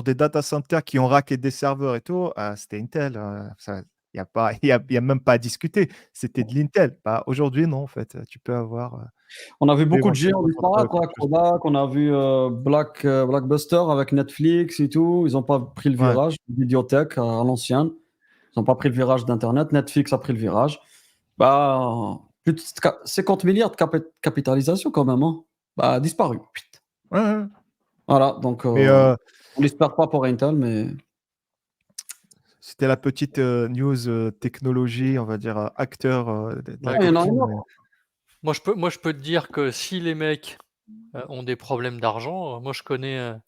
des data centers, qui ont racké des serveurs et tout, c'était Intel. Il y a même pas à discuter. C'était de l'Intel. Bah, aujourd'hui, non, en fait. Tu peux avoir. On a vu tu peux beaucoup de géants éventuellement disparaître, Kodak, on a vu Blockbuster avec Netflix et tout. Ils n'ont pas pris le Ouais. virage. Vidéothèque à l'ancienne. Ils n'ont pas pris le virage d'Internet. Netflix a pris le virage. Bah, plus de 50 milliards de capitalisation quand même. Bah, disparu. Ouais, ouais. Voilà, donc Mais on l'espère pas pour Intel, mais c'était la petite news technologie, on va dire, acteur de la Ouais, il y en a copine, un mais- autre. moi, je peux te dire que si les mecs ont des problèmes d'argent, moi, je connais 1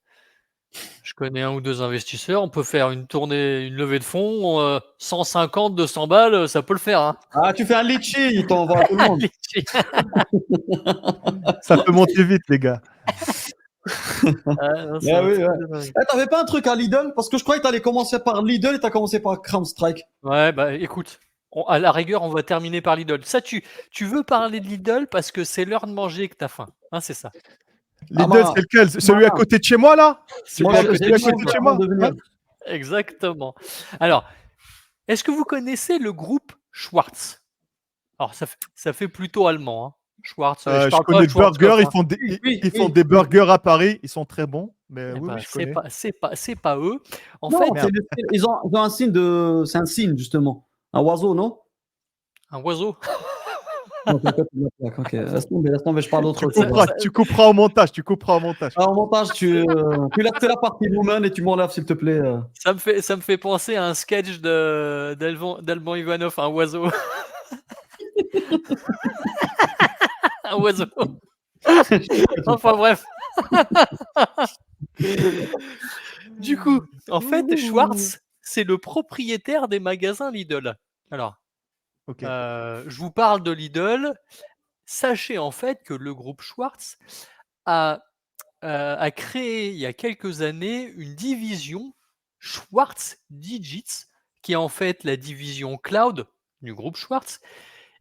ou 2 investisseurs. On peut faire une tournée, une levée de fonds, 150-200 balles, ça peut le faire, hein. Ah, tu fais un litchi, il t'envoie à tout le monde. Litchi. Ça peut monter vite, les gars. Ah non, c'est Ah un oui, truc ouais. de dingue. T'avais pas un truc à Lidl? Parce que je croyais que t'allais commencer par Lidl et t'as commencé par Crown Strike. Ouais, bah, écoute, à la rigueur, on va terminer par Lidl. Ça, tu veux parler de Lidl parce que c'est l'heure de manger et que tu as faim, hein, c'est ça? Ah, Lidl, c'est lequel? Celui à côté de chez moi, là? Moi, Celui j'ai à dit côté de chez avant moi? de venir. Ouais. Exactement. Alors, est-ce que vous connaissez le groupe Schwarz? Alors ça fait plutôt allemand, hein. Schwarz, je Je parle pas connais de Schwarzkopf, Burger, hein. ils font des burgers à Paris, ils sont très bons. Mais Eh oui, ben, je connais. c'est pas eux. En Non, fait, Merde. ils ont un signe de. C'est un signe, justement. Un oiseau, non? un oiseau. Ok, ok, laisse tomber, je parle d'autre chose. Tu couperas au montage, tu couperas au montage. Alors, au montage, tu laisses la partie woman et tu m'enlèves, s'il te plaît. Ça me fait penser à un sketch d'Alban Ivanov, un oiseau. Un oiseau. Enfin bref. Du coup, en fait, Schwarz, c'est le propriétaire des magasins Lidl. Alors, Ok. je vous parle de Lidl. Sachez en fait que le groupe Schwarz a créé il y a quelques années une division Schwarz Digits, qui est en fait la division cloud du groupe Schwarz,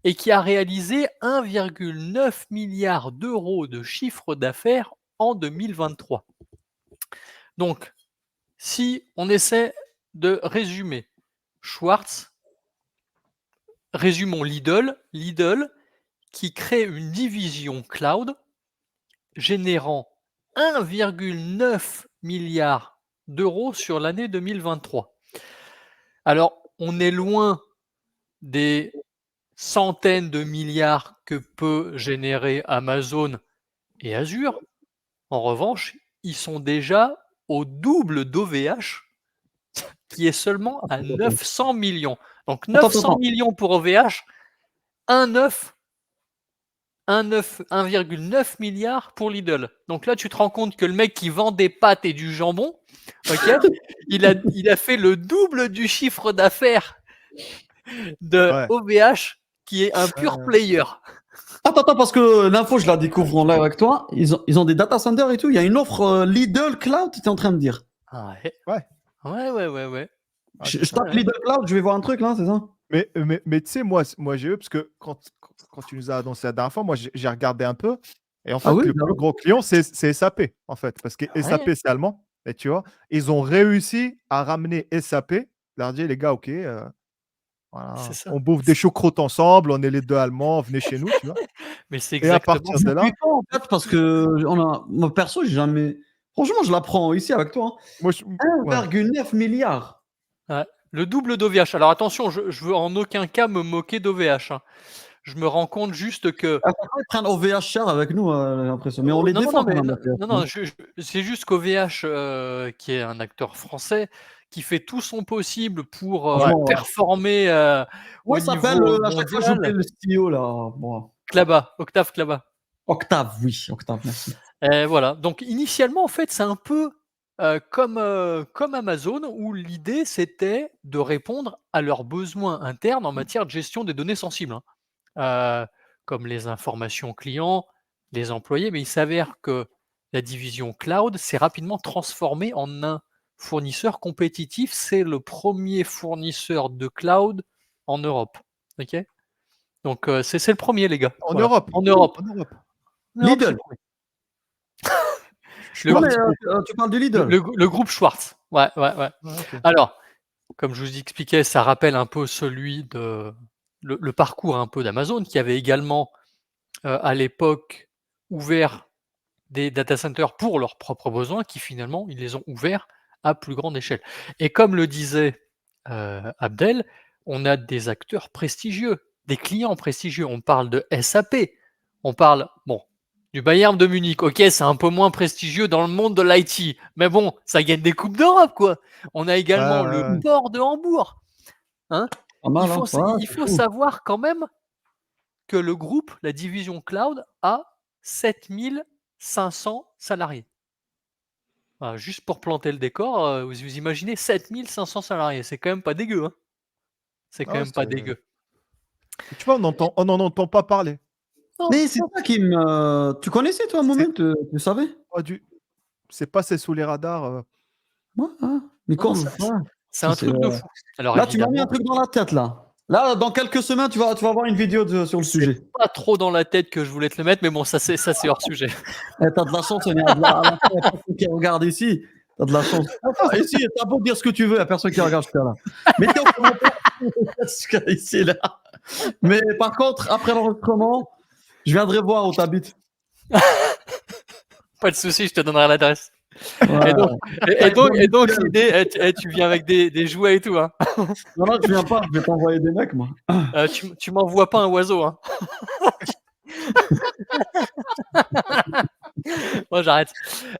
et qui a réalisé 1,9 milliard d'euros de chiffre d'affaires en 2023. Donc, si on essaie de résumer, Schwarz, résumons Lidl qui crée une division cloud générant 1,9 milliard d'euros sur l'année 2023. Alors, on est loin des centaines de milliards que peut générer Amazon et Azure. En revanche, ils sont déjà au double d'OVH, qui est seulement à 900 millions. Donc 900 millions pour OVH, 1,9 milliard pour Lidl. Donc là, tu te rends compte que le mec qui vend des pâtes et du jambon, ok, il a fait le double du chiffre d'affaires de OVH, qui est un pur player. Attends, parce que l'info, je la découvre en live avec toi. Ils ont des data centers et tout. Il y a une offre Lidl Cloud, tu es en train de dire. Ah ouais. Ouais. Je tape Lidl Cloud, je vais voir un truc là, c'est ça? Mais tu sais, moi j'ai eu, parce que quand tu nous as annoncé la dernière fois, moi j'ai regardé un peu. Et en fait, le plus gros client, c'est SAP, en fait. Parce que SAP, c'est allemand. Et tu vois, ils ont réussi à ramener SAP, leur dire, les gars, ok, voilà, on bouffe des choucroutes ensemble, on est les deux Allemands, venez chez nous, tu vois. Mais c'est et à partir de là. En fait, parce que moi, perso, j'ai jamais. Franchement, je l'apprends ici avec toi. 1,9 milliard. Ouais. Le double d'OVH. Alors attention, je veux en aucun cas me moquer d'OVH. Hein. Je me rends compte juste que Ils prennent OVH cher avec nous, j'ai l'impression. Mais on les non, défend mais quand même. non, c'est juste qu'OVH, qui est un acteur français, qui fait tout son possible pour, Franchement, ouais. performer, Comment au il s'appelle niveau à chaque fois j'oublie mondial. le CEO là. Bon. Klaba, Octave Klaba. Octave, oui, Octave, merci. Et voilà, donc initialement, en fait, c'est un peu, comme Amazon où l'idée, c'était de répondre à leurs besoins internes en matière de gestion des données sensibles, hein. Comme les informations clients, les employés, mais il s'avère que la division cloud s'est rapidement transformée en un fournisseur compétitif. C'est le premier fournisseur de cloud en Europe, OK? Donc c'est le premier les gars, En voilà. Europe. En Europe. En Europe. En Europe, c'est Lidl. le premier. Le Non, Schwartz mais Group. tu parles du le Lidl. le le groupe Schwartz. Ouais, ouais, ouais. Ah, ok. Alors, comme je vous expliquais, ça rappelle un peu celui de le parcours un peu d'Amazon qui avait également, à l'époque, ouvert des data centers pour leurs propres besoins qui finalement, ils les ont ouverts à plus grande échelle. Et comme le disait, Abdel, on a des acteurs prestigieux, des clients prestigieux. On parle de SAP, on parle, bon, du Bayern de Munich. OK, c'est un peu moins prestigieux dans le monde de l'IT, mais bon, ça gagne des coupes d'Europe, quoi. On a Ouais, également ouais, le ouais. port de Hambourg, hein. Pas mal, hein. Ouais, Il c'est faut fou. savoir quand même que le groupe, la division cloud, a 7 500 salariés. Voilà, juste pour planter le décor, vous imaginez 7 500 salariés, c'est quand même pas dégueu, hein. C'est quand Ah, même pas dégueu. tu vois, on n'en entend pas parler. Non, Mais c'est non, ça qui me. Tu connaissais toi, C'est Moment, tu savais? pas du c'est passé sous les radars, Ouais, ouais. Mais non, comme. Ouais. c'est un C'est, truc de fou. Alors là, tu m'as mis un évidemment, truc dans la tête, là. Là, dans quelques semaines, tu vas voir une vidéo sur le c'est sujet. pas trop dans la tête que je voulais te le mettre, mais bon, ça c'est hors sujet. Eh, t'as de la chance, il y a à la fin, il y a personne qui regarde ici. T'as de la chance. Ah, ici, t'as beau dire ce que tu veux, il n'y a personne qui regarde jusqu'à là. Mettez en commentaire jusqu'à ici, là. Mais par contre, après l'enregistrement, je viendrai voir où t'habites. Pas de souci, je te donnerai l'adresse. Ouais. Et donc l'idée, tu viens avec des jouets et tout, hein. Non, non, tu viens pas, je vais t'envoyer des mecs, moi. Tu m'envoies pas un oiseau, hein. Moi, j'arrête.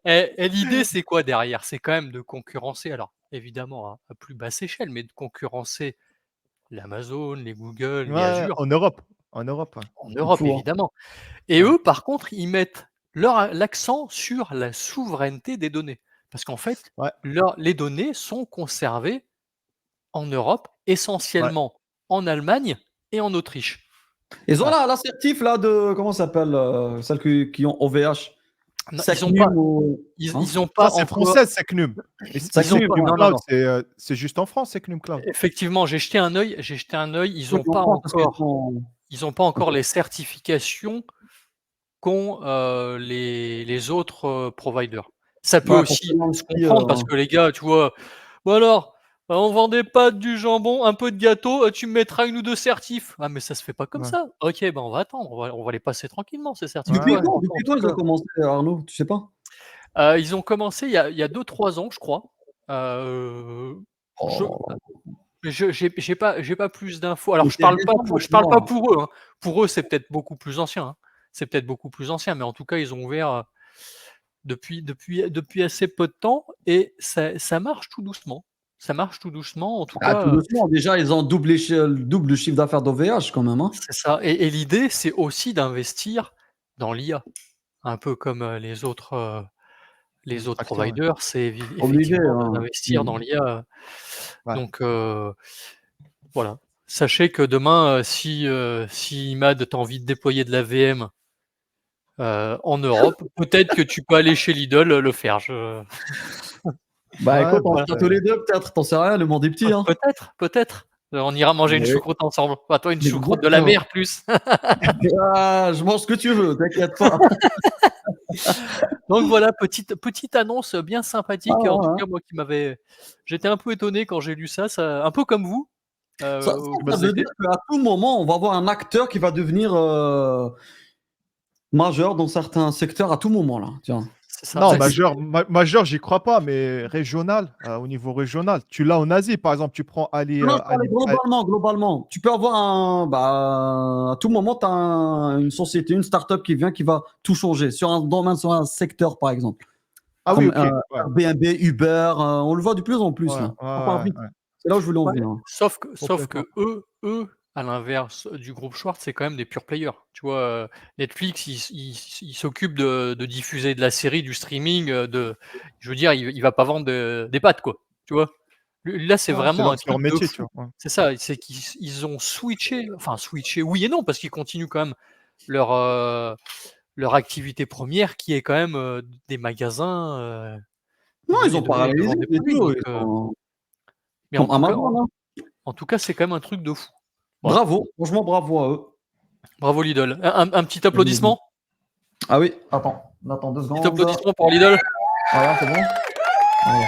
Et l'idée, c'est quoi derrière? C'est quand même de concurrencer, alors évidemment à plus basse échelle, mais de concurrencer l'Amazon, les Google, les ouais, Azure, en Europe. En Europe, ouais. en C'est Europe fou, hein. évidemment. Et Ouais. eux, par contre, ils mettent l'accent sur la souveraineté des données. Parce qu'en fait, Ouais, les données sont conservées en Europe, ouais. essentiellement en Allemagne et en Autriche. Ils ont Voilà. l'assertif, là, de. Comment ça s'appelle celles qui ont OVH. Non, Secnum ou. Hein ils ont Ça, pas c'est encore. français, Secnum. Et Ils ont Secnum, pas. Secnum non, non, Cloud, non. c'est juste en France, Secnum Cloud. Effectivement, j'ai jeté un œil. Ils Oui, n'ont en pas France, parce qu'ils encore. sont. Ils ont pas encore les certifications qu'ont, les autres, providers. Ça peut Ouais, parce que aussi se l'anti, comprendre parce que les gars, tu vois? «Bon alors, on vend des pâtes, du jambon, un peu de gâteau, tu me mettras 1 ou 2 certifs». «Ah mais ça se fait pas comme Ouais. ça». «OK, ben, on va attendre, on va les passer tranquillement ces certifs». Ouais, Depuis ouais. quand? En Depuis tout quand ils ont cas, commencé, Arnaud? Tu sais pas? ils ont commencé il y a 2-3 ans, je crois. Heu, je Oh là là. mais j'ai pas plus d'infos. Alors Mais c'est récent je parle pas maintenant. pour eux, hein. Pour eux, c'est peut-être beaucoup plus ancien, hein. C'est peut-être beaucoup plus ancien, mais en tout cas, ils ont ouvert, depuis assez peu de temps et ça marche tout doucement. Ça marche tout doucement, en tout Ah, cas, tout doucement. Déjà, ils ont double chiffre d'affaires d'OVH quand même, hein. c'est ça et l'idée, c'est aussi d'investir dans l'IA, un peu comme, Les les autres autres acteurs, ouais. providers, c'est Obligé, effectivement hein. d'investir dans l'IA, Ouais. donc voilà. Sachez que demain, si Imad, tu as envie de déployer de la VM, en Europe, peut-être que tu peux aller chez Lidl, le faire. Bah Ouais, écoute, on bah, le fera tous les deux peut-être, t'en sais rien, le monde est petit, hein. Peut-être, peut-être. On ira manger une Mais choucroute ensemble. Bah, toi, une choucroute de la exactement. mer plus. Ah, je mange ce que tu veux, t'inquiète pas. Donc voilà, petite annonce bien Ah, sympathique, en ouais, tout ouais. cas moi qui m'avait j'étais un peu étonné quand j'ai lu ça un peu comme vous, Ça vous veut dire étiez. qu'à tout moment, on va avoir un acteur qui va devenir majeur dans certains secteurs à tout moment, là. Tiens. C'est ça. Non, Ça, majeur, j'y crois pas, mais régional, au niveau régional. Tu l'as en Asie, par exemple, tu prends Ali, Non, je parlais globalement. Tu peux avoir à tout moment, tu as une société, une start-up qui vient, qui va tout changer sur un domaine, sur un secteur, par exemple. Ah oui, Comme ok. Ouais, Airbnb, Uber, on le voit de plus en plus, ouais, là. ouais, Ça part vite. ouais, C'est là où je voulais en Ouais, venir. sauf complètement. que eux, à l'inverse du groupe Schwartz, c'est quand même des pure players. Tu vois, Netflix, ils s'occupent de diffuser de la série, du streaming, je veux dire, il va pas vendre des pâtes, quoi, tu vois? Là, c'est Ouais, vraiment un c'est leur truc de métier, tu fou. vois. Ouais. C'est ça, c'est qu'ils ont switché, enfin switché, oui et non, parce qu'ils continuent quand même leur, leur activité première qui est quand même, des magasins, Non, de ils et ont de et de paralysé vendre des et produits, tout. donc Ils sont mais comme Amazon, hein. en tout cas, c'est quand même un truc de fou. Voilà. Bravo, franchement, bravo à eux. Bravo Lidl. Un petit applaudissement? Ah oui, attends, on attend 2 Petit secondes. applaudissement pour Lidl. Voilà, c'est bon. Voilà.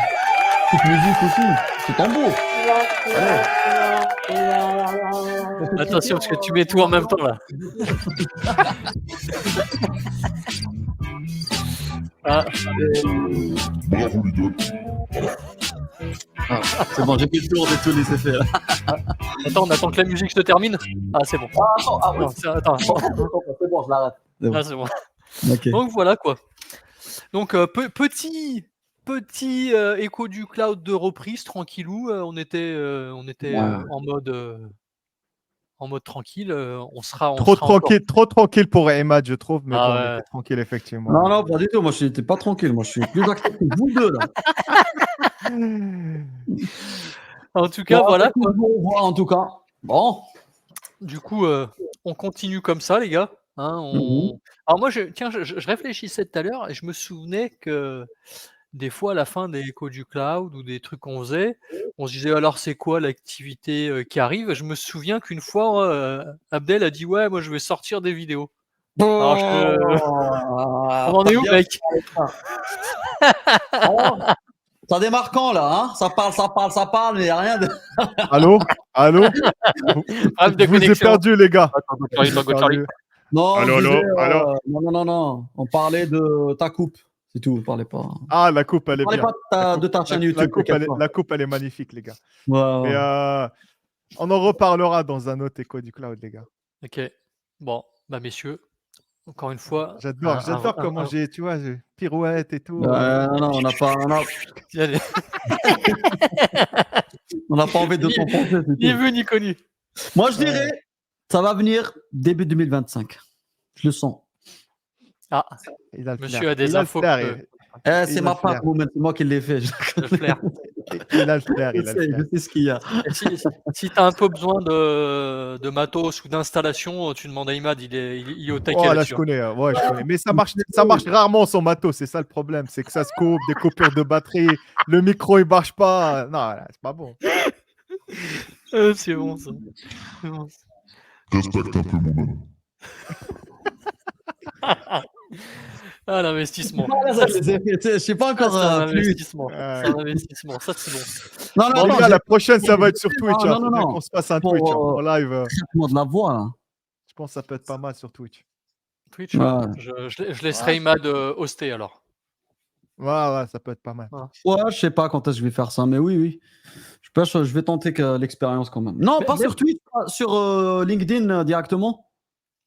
Petite musique aussi, c'est tambour. Allez. Attention, parce que tu mets tout en même temps là. Ah, Bravo Lidl. Ah, c'est bon, j'ai fait le tour de tous les effets là. attends, on attend que la musique se termine. Ah, c'est bon. Ah oui, Non, attends. c'est bon, je l'arrête. C'est bon. Ah, c'est bon. Ok. Donc voilà quoi. Donc petit écho du cloud de reprise tranquillou. On était Ouais. en mode tranquille. On sera encore. Trop tranquille pour Emad, je trouve, mais bon, on Ah était tranquille, effectivement. Non, non, pas du tout. Moi, je n'étais pas tranquille. Moi, je suis plus actif que vous deux là. En tout cas, Bon, voilà écoute, quoi. bon, on voit en tout cas. Bon. Du coup, on continue comme ça, les gars. Hein, Mhm. Alors moi, je réfléchissais tout à l'heure et je me souvenais que des fois, à la fin des échos du cloud ou des trucs qu'on faisait, on se disait: «Alors, c'est quoi l'activité, qui arrive?» Et je me souviens qu'une fois, Abdel a dit: «Ouais, moi, je vais sortir des vidéos». Alors on en est où, Bien mec? Oh, ça démarre quand là, hein? Ça parle, mais il n'y a rien de. Allô? Allô? Problème de Je vous ai connexion. perdu, les gars. Attends, Je vous ai Go Charlie. perdu. Non, Allô, je disais, allô, allô? non. On parlait de ta coupe. C'est tout. On parlait pas. Ah, la coupe, elle On est parlait bien. pas de ta chaîne YouTube. t'inquiète pas. La coupe, elle est magnifique, les gars. Ouais, Mais ouais. on en reparlera dans un autre écho du cloud, les gars. OK. Bon, bah, messieurs, encore une fois, J'adore comment tu vois, pirouette et tout. Non, on n'a pas, Allez, on n'a pas envie de t'en penser. c'est ni tout. vu ni connu. Moi, je dirais, ça va venir début 2025. Je le sens. Ah, Il a le monsieur flair. a des Il a le infos flair, que C'est a ma le part, flair. c'est moi qui l'ai fait. le flair. Il a le flair, Je il a le sais, flair. je sais ce qu'il y a. Et si tu as un peu besoin de matos ou d'installation, tu demandes à Imad, il est au taquet Oh là, là-dessus, je hein. connais, ouais, je connais. Mais ça marche rarement son matos, c'est ça le problème, c'est que ça se coupe, des coupures de batterie, le micro il marche pas. Non, là, c'est pas bon. C'est bon ça. C'est bon. Respecte un peu Mouman. Ah, l'investissement. Voilà, ça, je les ai fait. Tu sais, je sais pas Ça, encore c'est un plus. investissement. C'est un investissement. Ça, c'est bon. Non, Bon, Les non, gars, j'ai la prochaine, ça va être sur Twitch. non, Hein. non, Faut bien non. qu'on se passe un Pour, Twitch en live. traitement de la voix, là. Je pense que ça peut être pas mal sur Twitch. Twitch, Ouais. je laisserai Imad hoster alors. Ouais, ça peut être pas mal. Ouais, je sais pas quand est-ce que je vais faire ça, mais oui. Je vais tenter l'expérience quand même. Non, Mais- pas mais- sur Twitch, sur LinkedIn directement.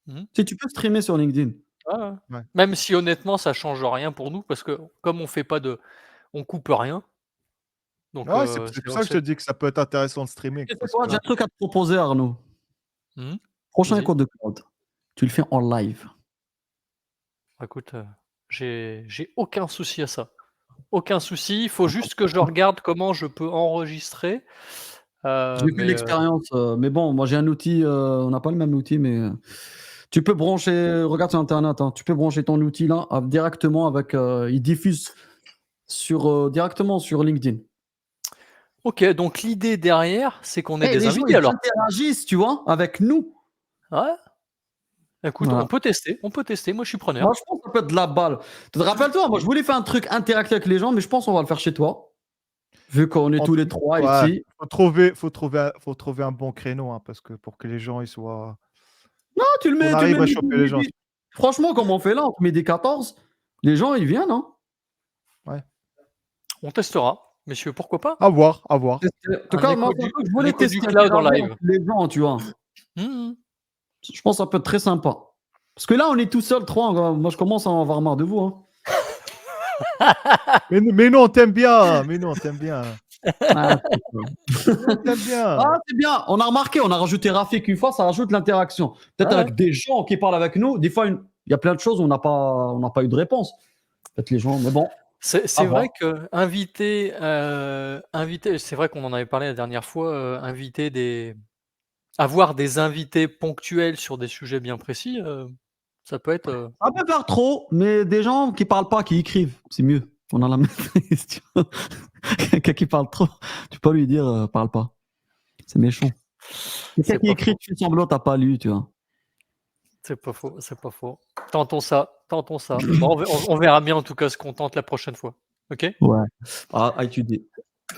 Mhm. Si tu peux streamer sur LinkedIn. Ouais. Ouais. Même si honnêtement, ça change rien pour nous parce que comme on coupe rien. Donc Ouais, c'est pour ça que je te dis que ça peut être intéressant de streaming. Tu sais parce quoi, que- j'ai un truc à te proposer, Arnaud. Mhm. Prochain Vas-y. écho de cloud. Tu le fais en live. Écoute, j'ai aucun souci à ça. Aucun souci. Il faut juste que je regarde comment je peux enregistrer. J'ai fait l'expérience, mais bon, moi j'ai un outil, on n'a pas le même outil, mais tu peux brancher, regarde sur Internet, hein, tu peux brancher ton outil là directement avec, il diffuse directement sur LinkedIn. Ok, donc l'idée derrière, c'est qu'on ait Et des les gens invités ils alors. interagissent, tu vois, avec nous. Ouais. Écoute, Voilà. on peut tester. Moi, je suis preneur. Moi, je pense que ça peut être de la balle. Rappelle-toi, moi je voulais faire un truc interactif avec les gens, mais je pense qu'on va le faire chez toi, vu qu'on est tous les trois Ouais, ici. faut trouver un bon créneau, hein, parce que pour que les gens ils soient. Non, On arrive à choper les gens. Franchement, comme on fait là, entre midi et 14, les gens ils viennent, hein. On testera, messieurs, pourquoi pas? À voir, à voir. En tout Un cas, moi, écho du je voulais écho du tester cloud en avec live. les gens, tu vois. Mmh. Je pense que ça peut être très sympa. Parce que là, on est tout seul, trois. Moi, je commence à en avoir marre de vous. Hein. Mais non, on t'aime bien. Mais non, on t'aime bien. Ah, On t'aime bien. Ah, c'est bien. On a remarqué, on a rajouté Rafik une fois, ça rajoute l'interaction. Peut-être Ouais. avec des gens qui parlent avec nous. Des fois, il y a plein de choses où on n'a pas eu de réponse. Peut-être les gens, mais bon. C'est À vrai voir. que inviter, c'est vrai qu'on en avait parlé la dernière fois, avoir des invités ponctuels sur des sujets bien précis, ça peut être, Ça peut faire trop, mais des gens qui parlent pas, qui écrivent, c'est mieux. On a la maîtrise. Tu vois. Quelqu'un qui parle trop, tu peux pas lui dire parle pas. C'est méchant. Quelqu'un c'est qui pas écrit, faux, tu fais semblant, t'as pas lu, tu vois. c'est pas faux, c'est pas faux. Tentons ça, tentons ça. Bon, on verra bien en tout cas ce qu'on tente la prochaine fois. OK? Ouais. À étudier.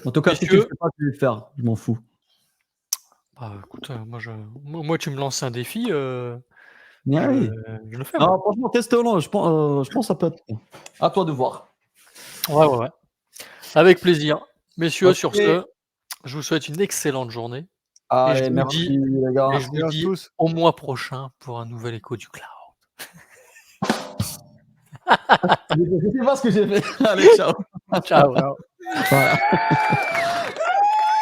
En tout cas, si tu le Messieurs, fais pas, tu vais le faire. Je m'en fous. bah, écoute, moi tu me lances un défi, Ouais, je oui. je le fais Ah, moi. franchement, testez-le. Je pense que ça peut être bien. À toi de voir. Ouais, ouais, ouais. Avec plaisir. Messieurs, Ok. sur ce, je vous souhaite une excellente journée et je Allez, vous merci dis les gars. et je vous Et à dis tous. au mois prochain pour un nouvel écho du cloud. Je sais pas ce que j'ai fait. Allez, ciao. Ciao. Ciao. Voilà.